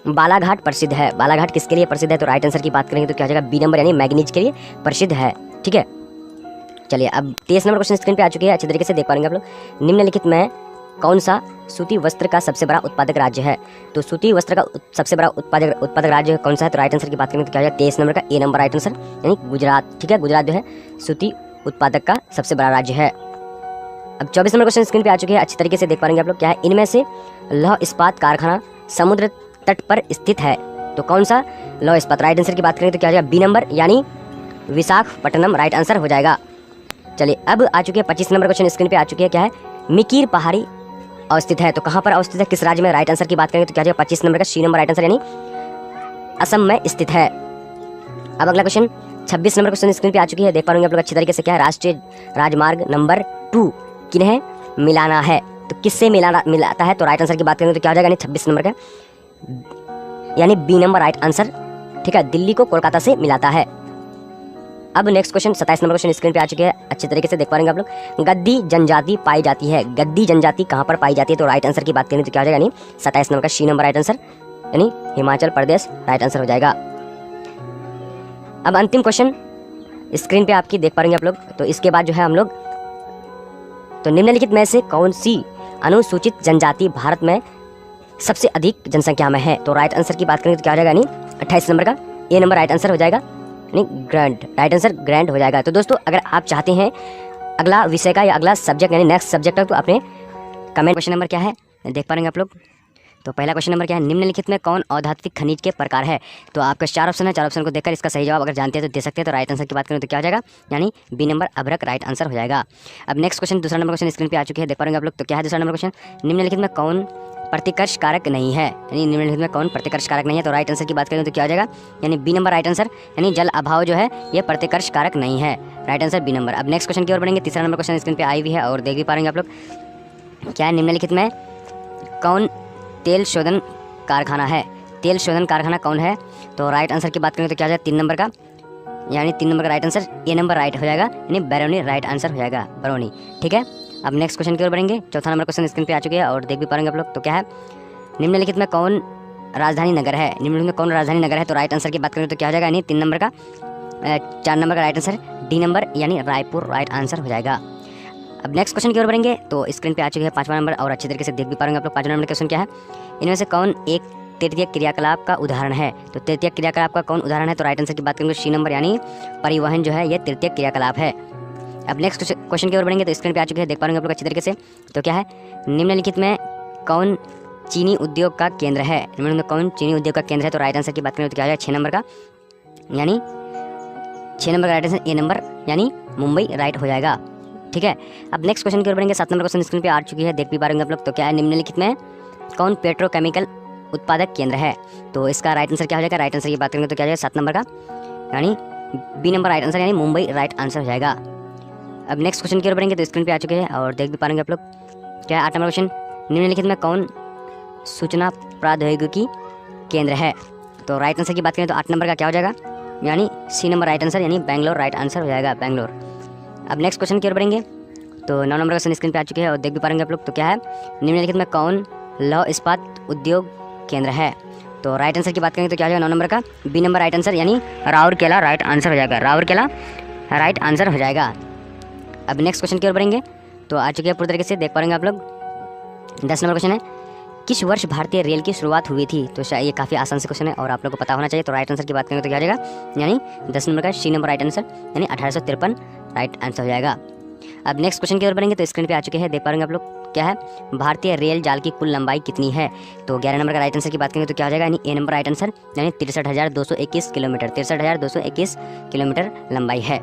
बालाघाट प्रसिद्ध है। बालाघाट किसके लिए प्रसिद्ध है? तो राइट आंसर की बात करेंगे तो क्या हो जाएगा, बी नंबर यानी मैग्नीज के लिए प्रसिद्ध है। ठीक है, चलिए अब 23 नंबर क्वेश्चन स्क्रीन पे आ चुकी है, अच्छे तरीके से देख पाएंगे आप लोग। निम्नलिखित में कौन सा सूती वस्त्र का सबसे बड़ा उत्पादक राज्य है? तो सूती वस्त्र का सबसे बड़ा उत्पादक राज्य कौन सा है? तो राइट आंसर की बात करेंगे तो क्या हो जाएगा, 23 नंबर का ए नंबर राइट आंसर यानी गुजरात। ठीक है, गुजरात जो है सूती उत्पादक का सबसे बड़ा राज्य है। अब 24 नंबर क्वेश्चन स्क्रीन पे आ चुके हैं, अच्छी तरीके से देख पाएंगे आप लोग। क्या है, इनमें से लौह इस्पात कारखाना समुद्र तट पर स्थित है। तो कौन सा लौह इस्पात? राइट आंसर की बात करेंगे तो क्या हो जाएगा, बी नंबर यानी विशाखापट्टनम राइट आंसर हो जाएगा। चलिए अब आ चुके हैं 25 नंबर क्वेश्चन स्क्रीन पे आ चुकी है। क्या है, मिकीर पहाड़ी अवस्थित है। तो कहाँ पर अवस्थित है, किस राज्य में? राइट आंसर की बात करेंगे तो क्या हो जाएगा, 25 नंबर का सी नंबर राइट आंसर यानी असम में स्थित है। अब अगला क्वेश्चन 26 नंबर क्वेश्चन स्क्रीन पे आ चुकी है, देख पाएंगे आप लोग अच्छी तरीके से। क्या है, राष्ट्रीय राजमार्ग नंबर 2 किन्हें मिलाना है? तो किससे मिलाता है? तो राइट आंसर की बात करेंगे तो क्या हो जाएगा, यानी 26 नंबर का यानी बी नंबर राइट आंसर। ठीक है, दिल्ली को कोलकाता से मिलाता है। अब next question 27 number question screen पे आ चुके हैं, अच्छे तरीके से देख पाएंगे आप लोग। गद्दी जनजाति पाई जाती है। गद्दी जनजाति कहाँ पर पाई जाती है? तो राइट आंसर की बात करेंगे तो क्या हो जाएगा, यानी 27 नंबर का सी नंबर राइट आंसर यानी हिमाचल प्रदेश राइट आंसर हो जाएगा। अब अंतिम क्वेश्चन स्क्रीन पे आपकी देख पाएंगे आप लोग। तो इसके बाद जो है हम लोग, तो निम्नलिखित में से कौन सी अनुसूचित जनजाति भारत में सबसे अधिक जनसंख्या में है? तो राइट आंसर की बात करेंगे तो क्या हो जाएगा, यानी 28 नंबर का ए नंबर राइट आंसर हो जाएगा यानी ग्रैंड राइट आंसर ग्रैंड हो जाएगा। तो दोस्तों अगर आप चाहते हैं अगला विषय का या अगला सब्जेक्ट यानी नेक्स्ट सब्जेक्ट का, तो अपने कमेंट। क्वेश्चन नंबर क्या है देख पाएंगे आप लोग। तो पहला क्वेश्चन नंबर क्या है, निम्नलिखित में कौन औद्योगिक खनिज के प्रकार है? तो आपका 4 ऑप्शन है, 4 ऑप्शन को देखकर इसका सही जवाब अगर जानते हैं तो दे सकते हैं। तो राइट आंसर की बात करें तो क्या हो जाएगा, यानी बी नंबर अभ्रक राइट आंसर हो जाएगा। अब नेक्स्ट क्वेश्चन दूसरा नंबर क्वेश्चन स्क्रीन पे आ चुके हैं, देख पाएंगे आप लोग। तो क्या है दूसरा नंबर क्वेश्चन, निम्नलिखित में कौन प्रतिकर्ष कारक नहीं है? यानी निम्नलिखित में कौन प्रतिकर्ष कारक नहीं है? तो राइट आंसर की बात करें तो क्या हो जाएगा, यानी बी नंबर राइट आंसर यानी जल अभाव जो है ये प्रतिकर्ष कारक नहीं है। Right answer B number. अब नेक्स्ट क्वेश्चन की ओर बढ़ेंगे, तीसरा नंबर क्वेश्चन स्क्रीन पे आई हुई है और देख भी पाएंगे आप लोग। क्या है, निम्नलिखित में कौन तेल शोधन कारखाना है? तेल शोधन कारखाना कौन है? तो राइट आंसर की बात करें तो क्या हो जाएगा, 3 नंबर का यानी 3 नंबर का right answer A number right हो जाएगा यानी बरौनी राइट आंसर हो जाएगा, बरौनी। ठीक है, अब नेक्स्ट क्वेश्चन की ओर बढ़ेंगे, चौथा नंबर क्वेश्चन स्क्रीन पे आ चुके हैं और देख भी पाएंगे आप लोग। तो क्या है, निम्नलिखित में कौन राजधानी नगर है? निम्नलिखित में कौन राजधानी नगर है? तो राइट आंसर की बात करें तो क्या हो जाएगा, यानी 3 नंबर का 4 नंबर का राइट आंसर डी नंबर यानी रायपुर राइट आंसर हो जाएगा। अब नेक्स्ट क्वेश्चन की ओर बढ़ेंगे, तो स्क्रीन पे आ चुके हैं 5वां नंबर और अच्छे तरीके से देख भी पाएंगे आप लोग। 5वां नंबर क्वेश्चन क्या है, इनमें से कौन एक तृतीय क्रियाकलाप का उदाहरण है? तो तृतीय क्रियाकलाप का कौन उदाहरण है? तो राइट आंसर की बात करेंगे सी नंबर यानी परिवहन जो है ये तृतीय क्रियाकलाप है। अब नेक्स्ट क्वेश्चन की ओर बढ़ेंगे, तो स्क्रीन पे आ चुके हैं देख पाएंगे आप लोग अच्छी तरीके से। तो क्या है, निम्नलिखित में कौन चीनी उद्योग का केंद्र है? निम्नलिखित में कौन चीनी उद्योग का केंद्र है? तो राइट आंसर की बात करें तो क्या हो जाएगा, 6 नंबर का यानी 6 नंबर का राइट आंसर ए नंबर यानी मुंबई राइट हो जाएगा। ठीक है, अब नेक्स्ट क्वेश्चन की ओर बढ़ेंगे, 7 नंबर क्वेश्चन स्क्रीन पे आ चुकी है देख भी पाएंगे आप लोग। तो क्या है, निम्नलिखित में कौन पेट्रोकेमिकल उत्पादक केंद्र है? तो इसका राइट आंसर क्या हो जाएगा, राइट आंसर की बात करेंगे तो क्या हो जाएगा 7 नंबर का यानी बी नंबर राइट आंसर यानी मुंबई राइट आंसर हो जाएगा। अब नेक्स्ट क्वेश्चन की ओर बढ़ेंगे, तो स्क्रीन पे आ चुके हैं और देख भी पाएंगे आप लोग। क्या है 8 नंबर क्वेश्चन, निम्नलिखित में कौन सूचना प्रौद्योगिकी केंद्र है? तो राइट आंसर की बात करें तो 8 नंबर का क्या हो जाएगा, यानी सी नंबर राइट आंसर यानी बैंगलोर राइट आंसर हो जाएगा, बैंगलोर। अब नेक्स्ट क्वेश्चन की ओर बढ़ेंगे, तो 9 नंबर क्वेश्चन स्क्रीन पे आ चुके हैं और देख भी पाएंगे आप लोग। तो क्या है, निम्नलिखित में कौन लौह इस्पात उद्योग केंद्र है? तो राइट आंसर की बात करेंगे तो क्या हो जाएगा, 9 नंबर का बी नंबर राइट आंसर यानी राउरकेला राइट आंसर हो जाएगा, राउरकेला राइट आंसर हो जाएगा। अब नेक्स्ट क्वेश्चन की ओर बढ़ेंगे, तो आ चुके हैं पूरी तरीके से देख पाएंगे आप लोग। 10 नंबर क्वेश्चन है, किस वर्ष भारतीय रेल की शुरुआत हुई थी? तो शायद ये काफ़ी आसान से क्वेश्चन है और आप लोग को पता होना चाहिए। तो राइट आंसर की बात करेंगे तो क्या हो जाएगा, यानी 10 नंबर का सी नंबर राइट आंसर यानी 1853 राइट आंसर हो जाएगा। अब नेक्स्ट क्वेश्चन की ओर बढ़ेंगे, तो स्क्रीन पे आ चुके हैं देख पाएंगे आप लोग। क्या है, भारतीय रेल जाल की कुल लंबाई कितनी है? तो 11 नंबर का राइट आंसर की बात करेंगे तो क्या हो जाएगा, यानी ए नंबर राइट आंसर यानी 63,221 किलोमीटर, 63,221 किलोमीटर लंबाई है।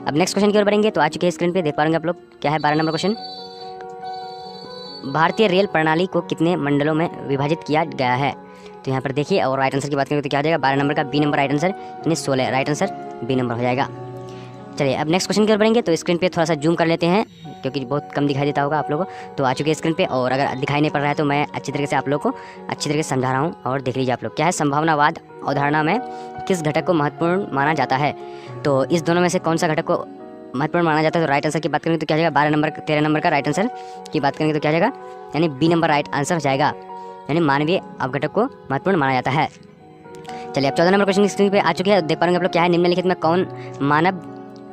अब नेक्स्ट क्वेश्चन की ओर बढ़ेंगे, तो आ चुके हैं स्क्रीन पे देख पाएंगे आप लोग। क्या है 12 नंबर क्वेश्चन, भारतीय रेल प्रणाली को कितने मंडलों में विभाजित किया गया है? तो यहाँ पर देखिए और राइट आंसर की बात करेंगे तो क्या हो जाएगा, 12 नंबर का बी नंबर राइट आंसर यानी 16 राइट आंसर बी नंबर हो जाएगा। चलिए अब नेक्स्ट क्वेश्चन की ओर बढ़ेंगे, तो स्क्रीन पे थोड़ा सा जूम कर लेते हैं क्योंकि बहुत कम दिखाई देता होगा आप लोगों को। तो आ चुके हैं स्क्रीन पे, और अगर दिखाई नहीं पड़ रहा है तो मैं अच्छी तरीके से आप लोग को अच्छी तरीके से समझा रहा हूँ और देख लीजिए आप लोग। क्या है, संभावनावाद अवधारणा में किस घटक को महत्वपूर्ण माना जाता है? तो इस दोनों में से कौन सा घटक को महत्वपूर्ण माना जाता है? तो राइट आंसर की बात करेंगे तो क्या हो जाएगा, 13 नंबर का राइट आंसर की बात करेंगे तो क्या हो जाएगा, यानी बी नंबर राइट आंसर हो जाएगा, यानी मानवीय अवघटक को महत्वपूर्ण माना जाता है। चलिए अब 14 नंबर क्वेश्चन स्क्रीन पे आ चुके हैं, देख पाएंगे आप लोग। क्या है, निम्नलिखित में कौन मानव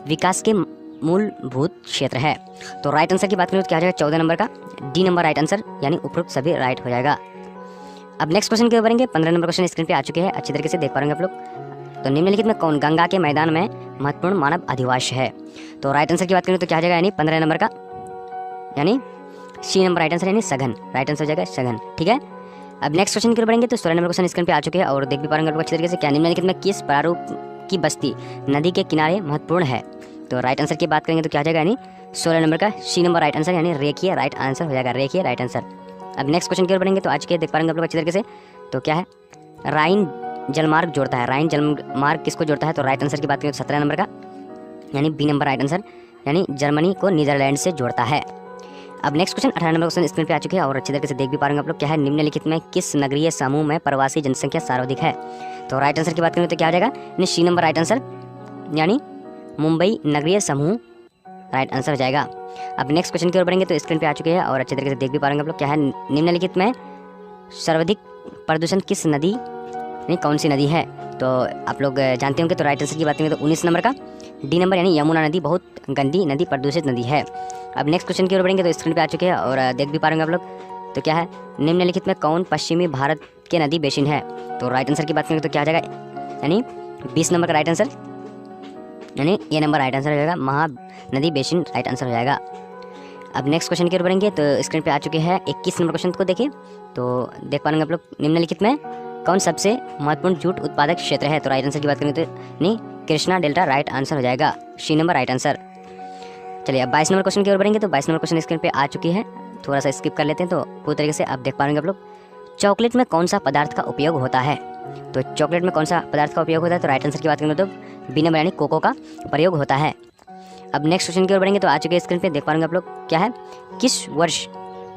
विकास के मूलभूत क्षेत्र है? तो राइट आंसर की बात करें तो क्या हो जाएगा, 14 नंबर का डी नंबर राइट आंसर, यानी उपरोक्त सभी राइट हो जाएगा। अब नेक्स्ट क्वेश्चन की ओर बढ़ेंगे। 15 नंबर क्वेश्चन स्क्रीन पे आ चुके हैं, अच्छी तरीके से देख पाएंगे आप लोग। तो निम्नलिखित में कौन गंगा के मैदान में महत्वपूर्ण मानव अधिवास है? तो राइट आंसर की बात करें तो क्या हो जाएगा, यानी 15 नंबर का, यानी सी नंबर राइट आंसर, यानी सघन राइट आंसर हो जाएगा, सघन। ठीक है, अब नेक्स्ट क्वेश्चन की ओर बढ़ेंगे। तो 16 नंबर क्वेश्चन स्क्रीन पे आ चुके हैं और देख भी पाएंगे आप लोग अच्छी तरीके से। क्या निम्नलिखित में किस प्रारूप की बस्ती नदी के किनारे महत्वपूर्ण है? तो राइट आंसर की बात करेंगे तो क्या हो जाएगा, यानी 16 नंबर का सी नंबर राइट आंसर, यानी रेखीय राइट आंसर हो जाएगा, रेखीय राइट आंसर। अब नेक्स्ट क्वेश्चन की ओर बढ़ेंगे। तो आज के देख पाएंगे आप लोग अच्छी तरीके से। तो क्या है, राइन जलमार्ग जोड़ता है, राइन जलमार्ग किसको जोड़ता है? तो राइट आंसर की बात करें तो 17 नंबर का, यानी बी नंबर राइट आंसर, यानी जर्मनी को नीदरलैंड से जोड़ता है। अब next question 18 number question screen पे आ चुके हैं और अच्छी तरीके से देख भी पाएंगे आप लोग। क्या है, निम्नलिखित में किस नगरीय समूह में प्रवासी जनसंख्या सर्वाधिक है? तो राइट आंसर की बात करें तो क्या आ जाएगा, यानी सी नंबर राइट आंसर, यानी मुंबई नगरीय समूह राइट आंसर हो जाएगा। अब नेक्स्ट क्वेश्चन की ओर बढ़ेंगे। तो स्क्रीन पे आ चुके हैं और अच्छे तरीके से देख भी पाएंगे आप लोग। क्या है, निम्नलिखित में सर्वाधिक प्रदूषण किस नदी, यानी कौन सी नदी है? तो आप लोग जानते होंगे। तो राइट आंसर की बात करेंगे तो 19 नंबर का डी नंबर, यानी यमुना नदी बहुत गंदी नदी, प्रदूषित नदी है। अब नेक्स्ट क्वेश्चन की ओर बढ़ेंगे। तो स्क्रीन पे आ चुके हैं और देख भी पाएंगे आप लोग। तो क्या है, निम्नलिखित में कौन पश्चिमी भारत के नदी बेसिन है? तो राइट आंसर की बात करेंगे तो क्या आ जाएगा, यानी 20 नंबर का राइट आंसर, यानी ए नंबर राइट आंसर हो जाएगा, महानदी बेसिन राइट आंसर हो जाएगा। अब नेक्स्ट क्वेश्चन की ओर बढ़ेंगे। तो स्क्रीन पे आ चुके हैं 21 नंबर क्वेश्चन को देखिए। तो देख पाएंगे आप लोग, निम्नलिखित में कौन सबसे महत्वपूर्ण जूट उत्पादक क्षेत्र है? तो राइट आंसर की बात करें तो नहीं, कृष्णा डेल्टा राइट आंसर हो जाएगा, सी नंबर राइट आंसर। चलिए अब 22 नंबर क्वेश्चन की ओर बढ़ेंगे। तो 22 नंबर क्वेश्चन स्क्रीन पे आ चुकी है, थोड़ा सा स्किप कर लेते हैं। तो पूरी तरीके से आप देख पाएंगे आप लोग। चॉकलेट में कौन सा पदार्थ का उपयोग होता है? तो चॉकलेट में कौन सा पदार्थ का उपयोग होता है? तो राइट आंसर की बात करेंगे तो बी नंबर, यानी कोको का प्रयोग होता है। अब नेक्स्ट क्वेश्चन की ओर बढ़ेंगे। तो आ चुके स्क्रीन पे देख पाएंगे आप लोग। क्या है, किस वर्ष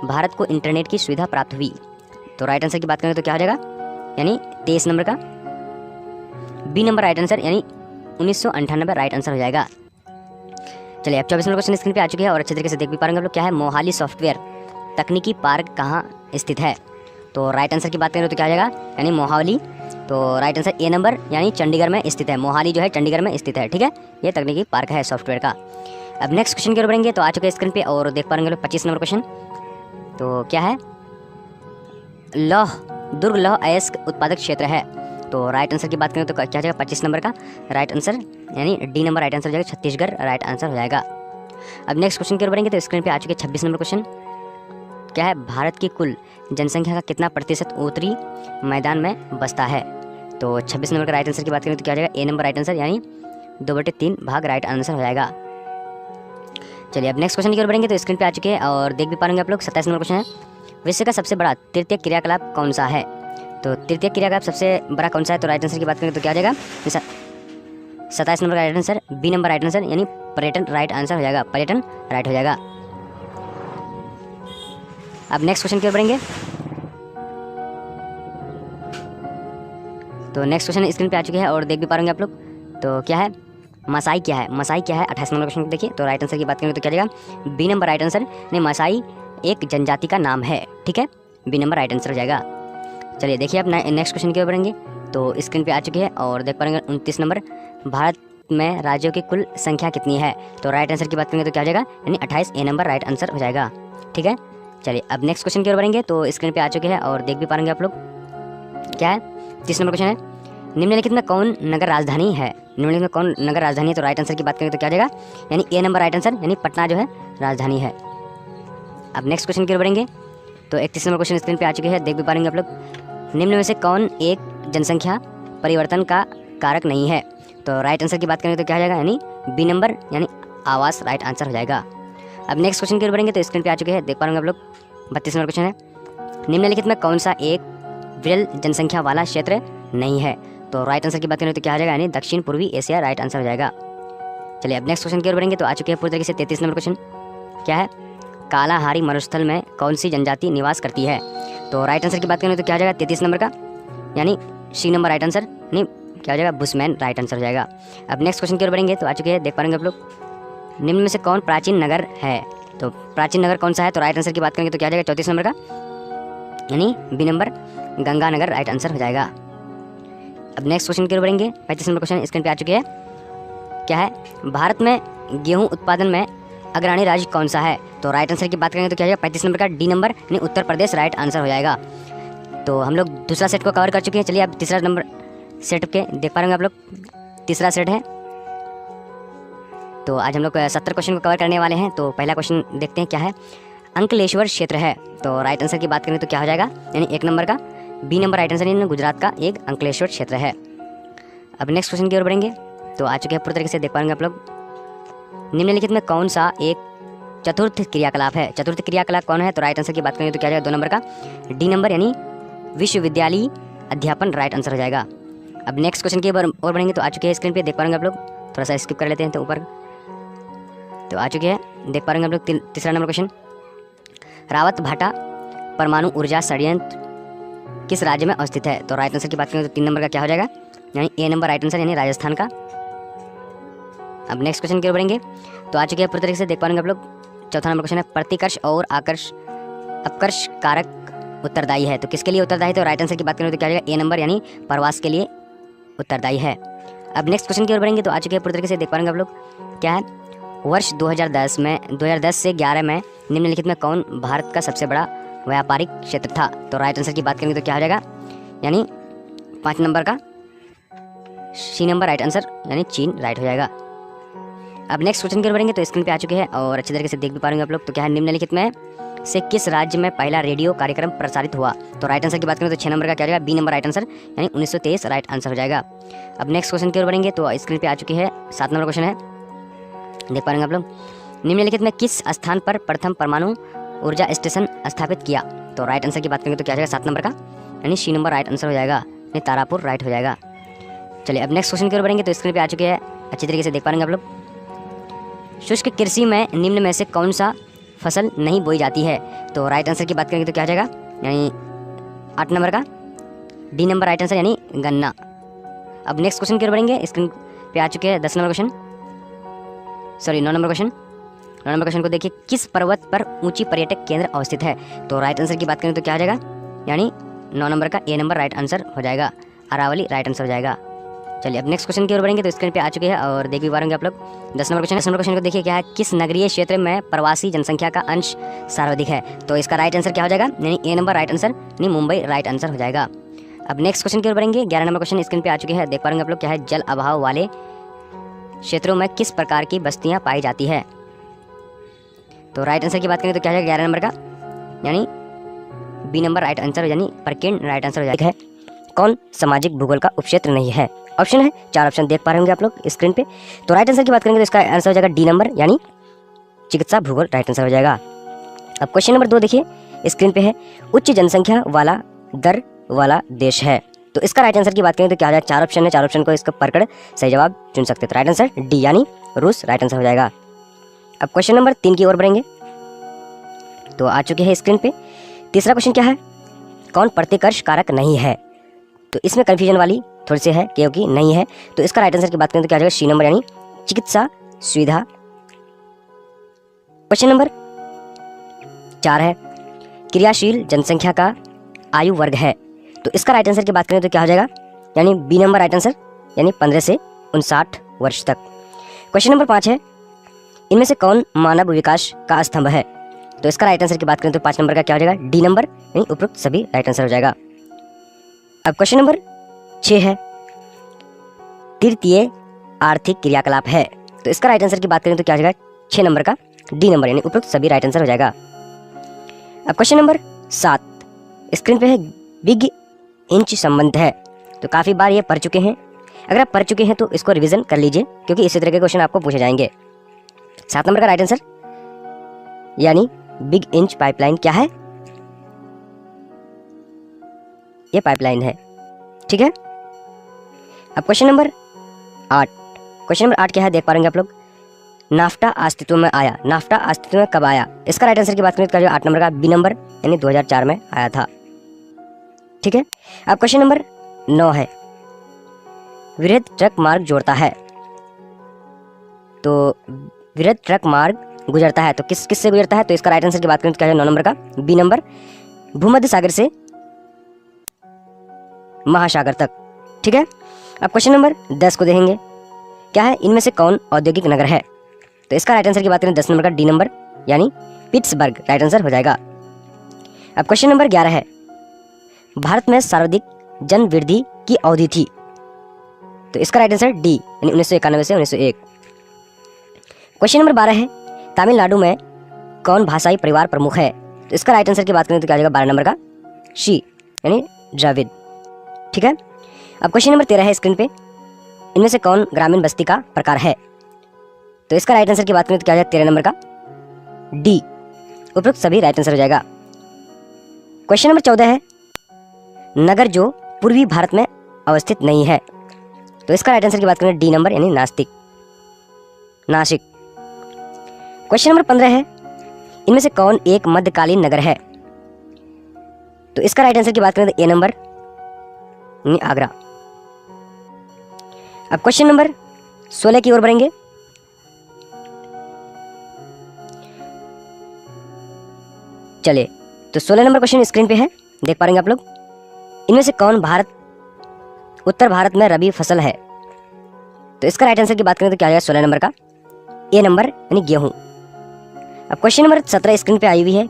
भारत को इंटरनेट की सुविधा प्राप्त हुई? तो राइट आंसर की बात करेंगे तो क्या हो जाएगा, यानी 23 नंबर का बी नंबर राइट आंसर, यानी 1998 राइट आंसर हो जाएगा। चलिए अब 24 नंबर क्वेश्चन स्क्रीन पे आ चुके हैं और अच्छे तरीके से देख भी पाएंगे आप लोग। क्या है, मोहाली सॉफ्टवेयर तकनीकी पार्क कहाँ स्थित है? तो राइट आंसर की बात करें तो क्या हो जाएगा, यानी मोहाली। तो राइट आंसर ए नंबर, यानी चंडीगढ़ में स्थित है, मोहाली जो है चंडीगढ़ में स्थित है। ठीक है, ये तकनीकी पार्क है सॉफ्टवेयर का। अब नेक्स्ट क्वेश्चन की ओर बढ़ेंगे। तो आ चुके हैं स्क्रीन पे और देख पाएंगे लोग 25 नंबर क्वेश्चन। तो क्या है, लौह दुर्ग लौह अयस्क उत्पादक क्षेत्र है। तो राइट आंसर की बात करें तो क्या जाएगा, 25 नंबर का राइट आंसर, यानी डी नंबर राइट आंसर हो जाएगा, छत्तीसगढ़ राइट आंसर हो जाएगा। अब नेक्स्ट क्वेश्चन की ओर बढ़ेंगे। तो स्क्रीन पे आ चुके 26 नंबर क्वेश्चन। क्या है, भारत की कुल जनसंख्या का कितना प्रतिशत उत्तरी मैदान में बसता है? तो 26 नंबर का राइट आंसर की बात करें तो क्या जाएगा, ए नंबर राइट आंसर, यानी 2/3 भाग राइट आंसर हो जाएगा। चलिए अब नेक्स्ट क्वेश्चन की ओर बढ़ेंगे। तो स्क्रीन पे आ चुके हैं और देख भी पाएंगे आप लोग। 27 नंबर क्वेश्चन है, विश्व का सबसे बड़ा तृतीय क्रियाकलाप कौन सा है? तो तृतीय क्रियाकलाप सबसे बड़ा कौन सा है? तो राइट आंसर की बात करेंगे तो क्या आ जाएगा, 27 नंबर का right answer, B number right answer, यानी पर्यटन राइट आंसर हो जाएगा, पर्यटन राइट हो जाएगा। अब नेक्स्ट क्वेश्चन की ओर बढ़ेंगे। तो नेक्स्ट क्वेश्चन स्क्रीन पे आ चुके हैं और देख भी पाएंगे आप लोग। तो क्या है, मसाई क्या है? मसाई क्या है, 28 नंबर क्वेश्चन देखिए। तो राइट आंसर की बात करेंगे तो क्या जाएगा, बी नंबर राइट आंसर, नहीं मसाई एक जनजाति का नाम है। ठीक है, बी नंबर राइट आंसर हो जाएगा। चलिए देखिए अब नेक्स्ट क्वेश्चन की ओर बढ़ेंगे। तो स्क्रीन पे आ चुके हैं और देख पाएंगे 29 नंबर, भारत में राज्यों की कुल संख्या कितनी है? तो राइट आंसर की बात करेंगे तो क्या हो जाएगा, यानी 28 ए नंबर राइट आंसर हो जाएगा। ठीक है, चलिए अब नेक्स्ट क्वेश्चन की ओर बढ़ेंगे। तो स्क्रीन पे आ चुके हैं और देख भी पाएंगे आप लोग। क्या है, 30 नंबर क्वेश्चन है, निम्नलिखित में कौन नगर राजधानी है? निम्नलिखित में कौन नगर राजधानी है? तो राइट आंसर की बात करेंगे तो क्या हो जाएगा, यानी ए नंबर राइट आंसर, यानी पटना जो है राजधानी है। अब नेक्स्ट क्वेश्चन की ओर बढ़ेंगे। तो 31 नंबर क्वेश्चन स्क्रीन पे आ चुके हैं, देख भी पाएंगे आप लोग। निम्न में से कौन एक जनसंख्या परिवर्तन का कारक नहीं है? तो राइट आंसर की बात करेंगे तो क्या हो जाएगा, यानी बी नंबर, यानी आवास राइट आंसर हो जाएगा। अब नेक्स्ट क्वेश्चन की ओर बढ़ेंगे। तो स्क्रीन पे आ चुके हैं, देख पाएंगे आप लोग। 32 नंबर क्वेश्चन है, निम्नलिखित में कौन सा एक विरल जनसंख्या वाला क्षेत्र नहीं है? तो राइट आंसर की बात करें तो क्या हो जाएगा, यानी दक्षिण पूर्वी एशिया राइट आंसर हो जाएगा। चलिए अब नेक्स्ट क्वेश्चन की ओर बढ़ेंगे। तो आ चुके हैं पूरी तरीके से 33 नंबर क्वेश्चन। क्या है, कालाहारी मरुस्थल में कौन सी जनजाति निवास करती है? तो राइट आंसर की बात करें तो क्या हो जाएगा 33 नंबर का, यानी सी नंबर राइट आंसर, नहीं क्या हो जाएगा बुशमैन राइट आंसर हो जाएगा। अब नेक्स्ट क्वेश्चन की ओर बढ़ेंगे तो आ चुके हैं, देख पाएंगे आप लोग, निम्न में से कौन प्राचीन नगर है? तो प्राचीन नगर कौन सा है? तो राइट आंसर की बात करेंगे तो क्या हो जाएगा 34 नंबर का, यानी B number Ganganagar right answer हो जाएगा। अब नेक्स्ट क्वेश्चन की ओर बढ़ेंगे, 35 नंबर क्वेश्चन स्क्रीन पे आ चुके हैं, क्या है, भारत में गेहूं उत्पादन में अग्रणी राज्य कौन सा है? तो राइट आंसर की बात करेंगे तो क्या हो जाएगा 35 नंबर का, डी नंबर यानी उत्तर प्रदेश राइट आंसर हो जाएगा। तो हम लोग दूसरा सेट को कवर कर चुके हैं। चलिए अब तीसरा नंबर सेट के देख पा रहे आप लोग, तीसरा सेट है। तो आज हम लोग 70 क्वेश्चन को कवर करने वाले हैं। तो पहला क्वेश्चन देखते हैं क्या है, अंकलेश्वर क्षेत्र है। तो राइट आंसर की बात करें तो क्या हो जाएगा, यानी 1 नंबर का, बी नंबर राइट आंसर, यानी गुजरात का एक अंकलेश्वर क्षेत्र है। अब नेक्स्ट क्वेश्चन की ओर बढ़ेंगे तो आ चुके हैं पूरी तरीके से, देख पाएंगे आप लोग, निम्नलिखित में कौन सा एक चतुर्थ क्रियाकलाप है? चतुर्थ क्रियाकलाप कौन है? तो राइट आंसर की बात करेंगे तो क्या हो जाएगा 2 नंबर का, डी नंबर यानी विश्वविद्यालयी अध्यापन राइट आंसर हो जाएगा। अब नेक्स्ट क्वेश्चन की ओर बढ़ेंगे तो आ चुके हैं स्क्रीन पे, देख पाएंगे आप लोग, थोड़ा सा स्किप कर लेते हैं तो ऊपर, तो आ चुके हैं, देख पा रहे हैं आप लोग तीसरा नंबर क्वेश्चन, रावत भाटा परमाणु ऊर्जा संयंत्र किस राज्य में अवस्थित है? तो राइट आंसर की बात करें तो 3 नंबर का क्या हो जाएगा, यानी ए नंबर राइट आंसर, यानी राजस्थान का। अब नेक्स्ट क्वेश्चन की ओर बढ़ेंगे तो आ चुके हैं पूरी तरीके से, देख पाएंगे आप लोग, चौथा नंबर क्वेश्चन है, प्रतिकर्ष और अपकर्ष कारक उत्तरदायी है। तो किसके लिए उत्तरदायी? तो राइट आंसर की बात करें तो क्या हो जाएगा ए नंबर, यानी प्रवास के लिए उत्तरदायी है। अब नेक्स्ट क्वेश्चन की ओर बढ़ेंगे तो आ चुके हैं पूरी तरीके से, देख पाएंगे आप लोग, क्या है, वर्ष 2010 से 11 में निम्नलिखित में कौन भारत का सबसे बड़ा व्यापारिक क्षेत्र था? तो राइट आंसर की बात करेंगे तो क्या हो जाएगा, यानी 5 नंबर का, सी नंबर राइट आंसर, यानी चीन राइट हो जाएगा। अब नेक्स्ट क्वेश्चन की ओर बढ़ेंगे तो स्क्रीन पे आ चुके हैं और अच्छी तरीके से देख भी पाएंगे आप लोग। तो क्या है, निम्नलिखित में से किस राज्य में पहला रेडियो कार्यक्रम प्रसारित हुआ? तो राइट आंसर की बात करें तो 6 नंबर का क्या हो जाएगा, बी नंबर राइट आंसर, यानी 1923 राइट आंसर हो जाएगा। अब नेक्स्ट क्वेश्चन की ओर बढ़ेंगे तो स्क्रीन पे आ चुके हैं 7 नंबर क्वेश्चन है, देख पाएंगे आप लोग, निम्नलिखित में किस स्थान पर प्रथम परमाणु ऊर्जा स्टेशन स्थापित किया? तो राइट आंसर की बात करेंगे तो क्या हो जाएगा 7 नंबर का, यानी सी नंबर राइट आंसर हो जाएगा, यानी तारापुर राइट हो जाएगा। चलिए अब नेक्स्ट क्वेश्चन की ओर बढ़ेंगे तो स्क्रीन पे आ चुके हैं, अच्छी तरीके से देख पाएंगे आप लोग, शुष्क कृषि में निम्न में से कौन सा फसल नहीं बोई जाती है? तो राइट आंसर की बात करेंगे तो क्या हो जाएगा, यानी 8 नंबर का, डी नंबर राइट आंसर, यानी गन्ना। अब नेक्स्ट क्वेश्चन की ओर बढ़ेंगे, स्क्रीन पे आ चुके हैं 10 number question, sorry 9 number question. 9 number question को देखिए, किस पर्वत पर ऊंची पर्यटक केंद्र अवस्थित है? तो राइट आंसर की बात करें तो क्या हो जाएगा, यानी 9 नंबर का, ए नंबर राइट आंसर हो जाएगा, अरावली राइट आंसर हो जाएगा। चलिए अब नेक्स्ट क्वेश्चन की ओर बढ़ेंगे तो स्क्रीन पे आ चुके हैं और देख भी पाएंगे आप लोग, 10 नंबर क्वेश्चन। 10 नंबर क्वेश्चन को देखिए, क्या है, किस नगरीय क्षेत्र में प्रवासी जनसंख्या का अंश सर्वाधिक है? तो इसका राइट आंसर क्या हो जाएगा, यानी ए नंबर राइट आंसर, यानी मुंबई राइट आंसर हो जाएगा। अब नेक्स्ट क्वेश्चन की ओर बढ़ेंगे, 11 नंबर क्वेश्चन स्क्रीन पे आ चुके हैं, देख पाएंगे आप लोग, क्या है, जल अभाव वाले क्षेत्रों में किस प्रकार की बस्तियां पाई जाती है? तो राइट आंसर की बात करें तो क्या हो जाएगा 11 नंबर का, यानी बी नंबर राइट आंसर, यानी प्रकीर्ण राइट आंसर हो जाएगा। है कौन सामाजिक भूगोल का उपक्षेत्र नहीं है? ऑप्शन है 4 ऑप्शन देख पा रहे होंगे आप लोग स्क्रीन पे। तो राइट आंसर की बात करेंगे तो इसका आंसर हो जाएगा डी नंबर, यानी चिकित्सा भूगोल राइट आंसर हो जाएगा। अब क्वेश्चन नंबर 2 देखिए स्क्रीन पे है, उच्च जनसंख्या वाला दर वाला देश है। तो इसका राइट आंसर की बात करें तो क्या हो जाएगा, 4 ऑप्शन है, 4 ऑप्शन को इसका पढ़कर सही जवाब चुन सकते हैं। तो राइट आंसर डी, यानी रूस राइट आंसर हो जाएगा। अब क्वेश्चन नंबर 3 की ओर बढ़ेंगे तो आ चुके हैं स्क्रीन पे। तीसरा क्वेश्चन क्या है, कौन प्रतिकर्ष कारक नहीं है? तो इसमें कंफ्यूजन वाली थोड़ी सी है क्योंकि नहीं है। तो इसका राइट आंसर की बात करें तो क्या हो जाएगा, सी नंबर, यानी चिकित्सा सुविधा। क्वेश्चन नंबर 4 है, क्रियाशील जनसंख्या का आयु वर्ग है। तो इसका राइट आंसर की बात करें तो क्या हो जाएगा, यानी बी नंबर राइट आंसर, यानी 15 से 59 वर्ष तक। क्वेश्चन नंबर 5 है, इनमें से कौन मानव विकास का स्तंभ है? तो इसका राइट आंसर की बात करें तो 5 नंबर का क्या हो जाएगा, डी नंबर, यानी उपरोक्त सभी राइट आंसर हो जाएगा। अब क्वेश्चन नंबर 6 है, तृतीय आर्थिक क्रियाकलाप है। तो इसका राइट आंसर की बात करें तो क्या हो जाएगा, 6 नंबर का, डी नंबर, यानी उपरोक्त सभी राइट आंसर हो जाएगा। अब क्वेश्चन नंबर 7 स्क्रीन पे है, बिग इंच संबंध है। तो काफी बार ये पढ़ चुके हैं, अगर आप पढ़ चुके हैं तो इसको रिवीजन कर लीजिए क्योंकि इसी तरह के क्वेश्चन आपको पूछे जाएंगे। 7 नंबर का राइट आंसर, यानी बिग इंच पाइपलाइन क्या है, ये पाइपलाइन है, ठीक है। अब क्वेश्चन नंबर 8 क्या है, देख पा रहे हैं आप लोग, नाफ्टा अस्तित्व में आया? नाफ्टा अस्तित्व में कब आया? इसका राइट आंसर की बात करें तो 8 नंबर का बी नंबर यानी 2004 में आया था। ठीक है, अब क्वेश्चन नंबर 9 है, वृहद ट्रक मार्ग जोड़ता है, तो वृहद ट्रक मार्ग गुजरता है तो किस से गुजरता है? तो इसका राइट आंसर की बात करें तो क्या है 9 नंबर का बी नंबर, भूमध्य सागर से महासागर तक। ठीक है, अब क्वेश्चन नंबर 10 को देखेंगे, क्या है, इनमें से कौन औद्योगिक नगर है? तो इसका राइट आंसर की बात करें 10 नंबर का डी नंबर यानी पिट्सबर्ग राइट आंसर हो जाएगा। अब क्वेश्चन नंबर 11 है, भारत में सर्वाधिक जन वृद्धि की अवधि थी? तो इसका राइट आंसर डी यानी 1991 से 1901। क्वेश्चन नंबर 12 है, तमिलनाडु में कौन भाषाई परिवार प्रमुख है? तो इसका राइट आंसर की बात करें तो क्या आ जाएगा 12 नंबर का शी यानी द्रविड़। ठीक है, अब क्वेश्चन नंबर 13 है स्क्रीन पे, इनमें से कौन ग्रामीण बस्ती का प्रकार है? तो इसका राइट आंसर की बात करें तो क्या आ जाएगा 13 नंबर का डी, उपरोक्त सभी राइट आंसर हो जाएगा। क्वेश्चन नंबर 14 है, नगर जो पूर्वी भारत में अवस्थित नहीं है? तो इसका राइट आंसर की बात करें डी नंबर यानी नासिक। क्वेश्चन नंबर 15 है, इनमें से कौन एक मध्यकालीन नगर है? तो इसका राइट आंसर की बात करें तो ए नंबर यानी आगरा। अब क्वेश्चन नंबर 16 की ओर बढ़ेंगे। चलिए, तो 16 नंबर क्वेश्चन स्क्रीन पे है, देख पा रहे आप लोग, इनमें से कौन उत्तर भारत में रबी फसल है? तो इसका राइट आंसर की बात करें तो क्या आएगा 16 नंबर का ए नंबर यानी गेहूं। अब क्वेश्चन नंबर 17 स्क्रीन पे आई हुई है,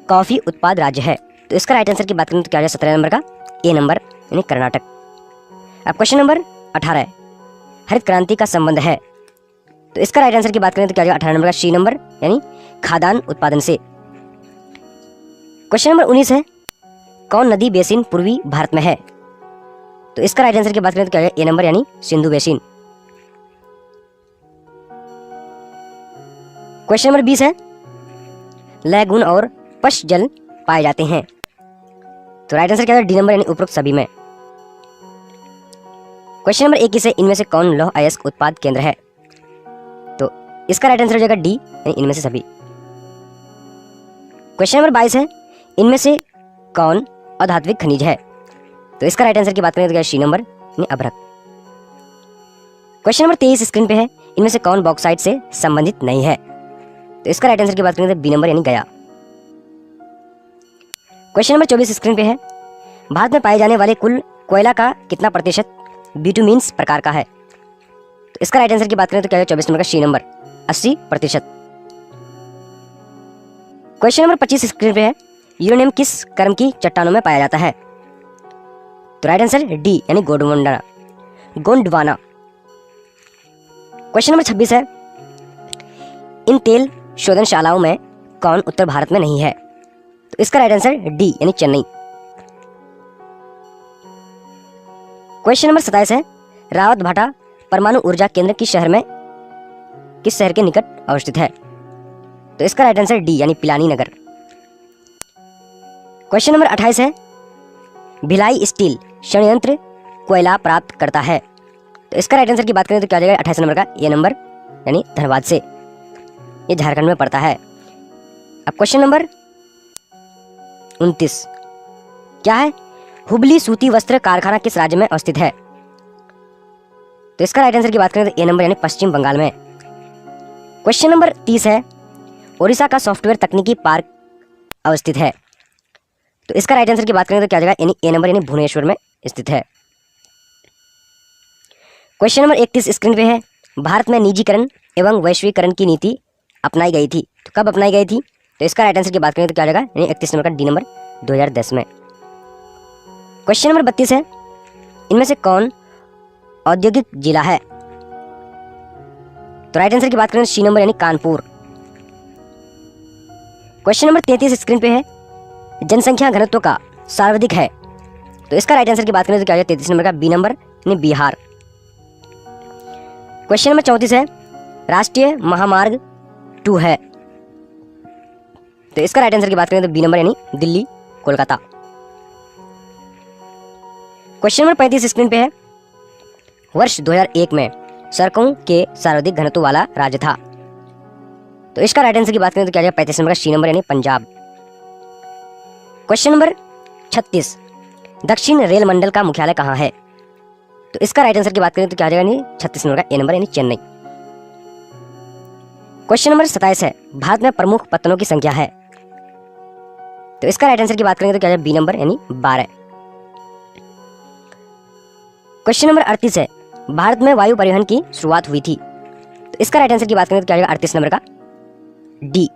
कॉफी उत्पाद राज्य है? तो इसका राइट आंसर की बात करें तो क्या आएगा 17 नंबर का ए नंबर यानी कर्नाटक। अब क्वेश्चन नंबर 18 है, हरित क्रांति का संबंध है? तो इसका राइट आंसर की बात करें तो क्या आएगा 18 नंबर का सी नंबर यानी खाद्यान्न उत्पादन से। क्वेश्चन नंबर 19 है, कौन नदी बेसिन पूर्वी भारत में है? तो इसका राइट आंसर की बात करें तो क्या आएगा ए नंबर यानी सिंधु बेसिन। क्वेश्चन नंबर 20 है, लैगून और पश जल पाए जाते हैं? तो राइट आंसर क्या है डी नंबर यानी उपरोक्त सभी में। क्वेश्चन नंबर 21 है, इनमें से कौन लौह अयस्क उत्पाद केंद्र है? तो इसका राइट आंसर हो जाएगा डी यानी इनमें से सभी। क्वेश्चन नंबर 22 है, इनमें से कौन अधात्विक खनिज है? तो इसका राइट आंसर की बात करें तो क्या सी नंबर यानी अभ्रक। क्वेश्चन नंबर 23 स्क्रीन पे है, इनमें से कौन बॉक्साइट से संबंधित नहीं है? तो इसका राइट आंसर की बात करें तो बी नंबर यानी गया। क्वेश्चन नंबर 24 स्क्रीन पे है, भारत में पाए जाने वाले कुल कोयला का कितना प्रतिशत बिटुमिन्स प्रकार का है? तो इसका राइट आंसर की बात करें तो क्या है 24 नंबर का C number 80%। Question number 25 screen पे है, यूरेनियम किस कर्म की चट्टानों में पाया जाता है? तो राइट आंसर डी यानी गोंडवाना। क्वेश्चन नंबर 26 है, इन तेल शोधनशालाओं में कौन उत्तर भारत में नहीं है? तो इसका राइट आंसर डी यानी चेन्नई। क्वेश्चन नंबर 27 है, रावत भाटा परमाणु ऊर्जा केंद्र किस शहर के निकट अवस्थित है? तो इसका राइट आंसर डी यानी पिलानी नगर। क्वेश्चन नंबर 28 है, भिलाई स्टील संयंत्र कोयला प्राप्त करता है? तो इसका राइट आंसर की बात करें तो क्या आ जाएगा 28 नंबर का ए नंबर यानी धनबाद से, ये झारखंड में पड़ता है। अब क्वेश्चन नंबर 29 क्या है, हुबली सूती वस्त्र कारखाना किस राज्य में अवस्थित है? तो इसका राइट आंसर की बात करें तो ए नंबर यानी पश्चिम बंगाल में। क्वेश्चन नंबर 30 है, ओडिशा का सॉफ्टवेयर तकनीकी पार्क अवस्थित है? तो इसका राइट आंसर की बात करें तो क्या आ जाएगा यानी ए नंबर यानी भुवनेश्वर में स्थित है। क्वेश्चन नंबर 31 स्क्रीन पे है, भारत में निजीकरण एवं वैश्वीकरण की नीति अपनाई गई थी? तो कब अपनाई गई थी? तो इसका राइट आंसर की बात करें तो क्या आ जाएगा यानी 31 नंबर का डी नंबर 2010 में। क्वेश्चन नंबर 32 है, इनमें से कौन औद्योगिक जिला है? तो राइट आंसर की बात करें सी नंबर यानी कानपुर। क्वेश्चन नंबर 33 स्क्रीन पे है, जनसंख्या घनत्व का सर्वाधिक है? तो इसका राइट आंसर की बात करें तो क्या है 33 नंबर का बी नंबर यानी बिहार। क्वेश्चन नंबर 34 है, राष्ट्रीय महामार्ग 2 है? तो इसका राइट आंसर की बात करें तो बी नंबर यानी Delhi Kolkata. Question number 35 screen पे है, वर्ष 2001 में सड़कों के सर्वाधिक घनत्व वाला राज्य था? तो इसका राइट आंसर की बात करें तो क्या आ जाएगा 35 नंबर का सी नंबर यानी पंजाब। क्वेश्चन नंबर 36, दक्षिण रेल मंडल का मुख्यालय कहाँ है? तो इसका राइट आंसर की बात करें तो क्या आ जाएगा यानी 36 नंबर का ए नंबर यानी चेन्नई। क्वेश्चन नंबर 27 है, भारत में प्रमुख पत्तनों की संख्या है? तो इसका राइट आंसर की बात करेंगे तो क्या आ जाएगा बी नंबर यानी 12। क्वेश्चन नंबर 38 है, भारत में वायु परिवहन की शुरुआत हुई थी? तो इसका राइट आंसर की बात करें तो क्या आ जाएगा 38 नंबर का डी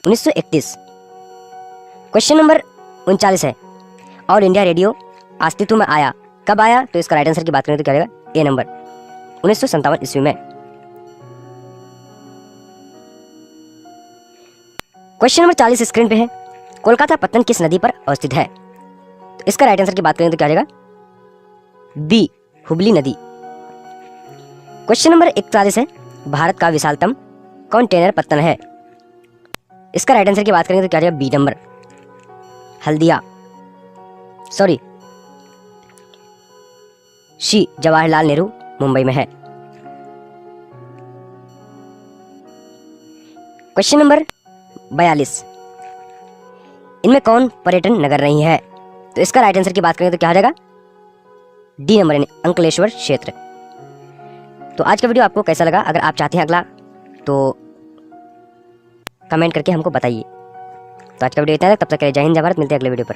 1931। क्वेश्चन नंबर 39 है, ऑल इंडिया रेडियो अस्तित्व में आया कब आया? तो इसका राइट आंसर की बात करें तो क्या आ जाएगा ए नंबर 1957 ईस्वी में। क्वेश्चन नंबर 40 स्क्रीन पे है, कोलकाता पत्तन किस नदी पर अवस्थित है? तो इसका राइट आंसर की बात करें तो क्या आ जाएगा बी हुबली नदी। क्वेश्चन नंबर 41 है, भारत का विशालतम कंटेनर पत्तन है? इसका राइट आंसर की बात करेंगे तो क्या आ जाएगा B number Haldia sorry C Jawaharlal Nehru Mumbai में है। क्वेश्चन नंबर 42, इनमें कौन पर्यटन नगर नहीं है? तो इसका राइट आंसर की बात करें तो क्या आ जाएगा डी नंबर यानी अंकलेश्वर क्षेत्र। तो आज का वीडियो आपको कैसा लगा? अगर आप चाहते हैं अगला तो कमेंट करके हमको बताइए। तो आज का वीडियो इतना है, तब तक के लिए जय हिंद जय भारत, मिलते हैं अगले वीडियो पर।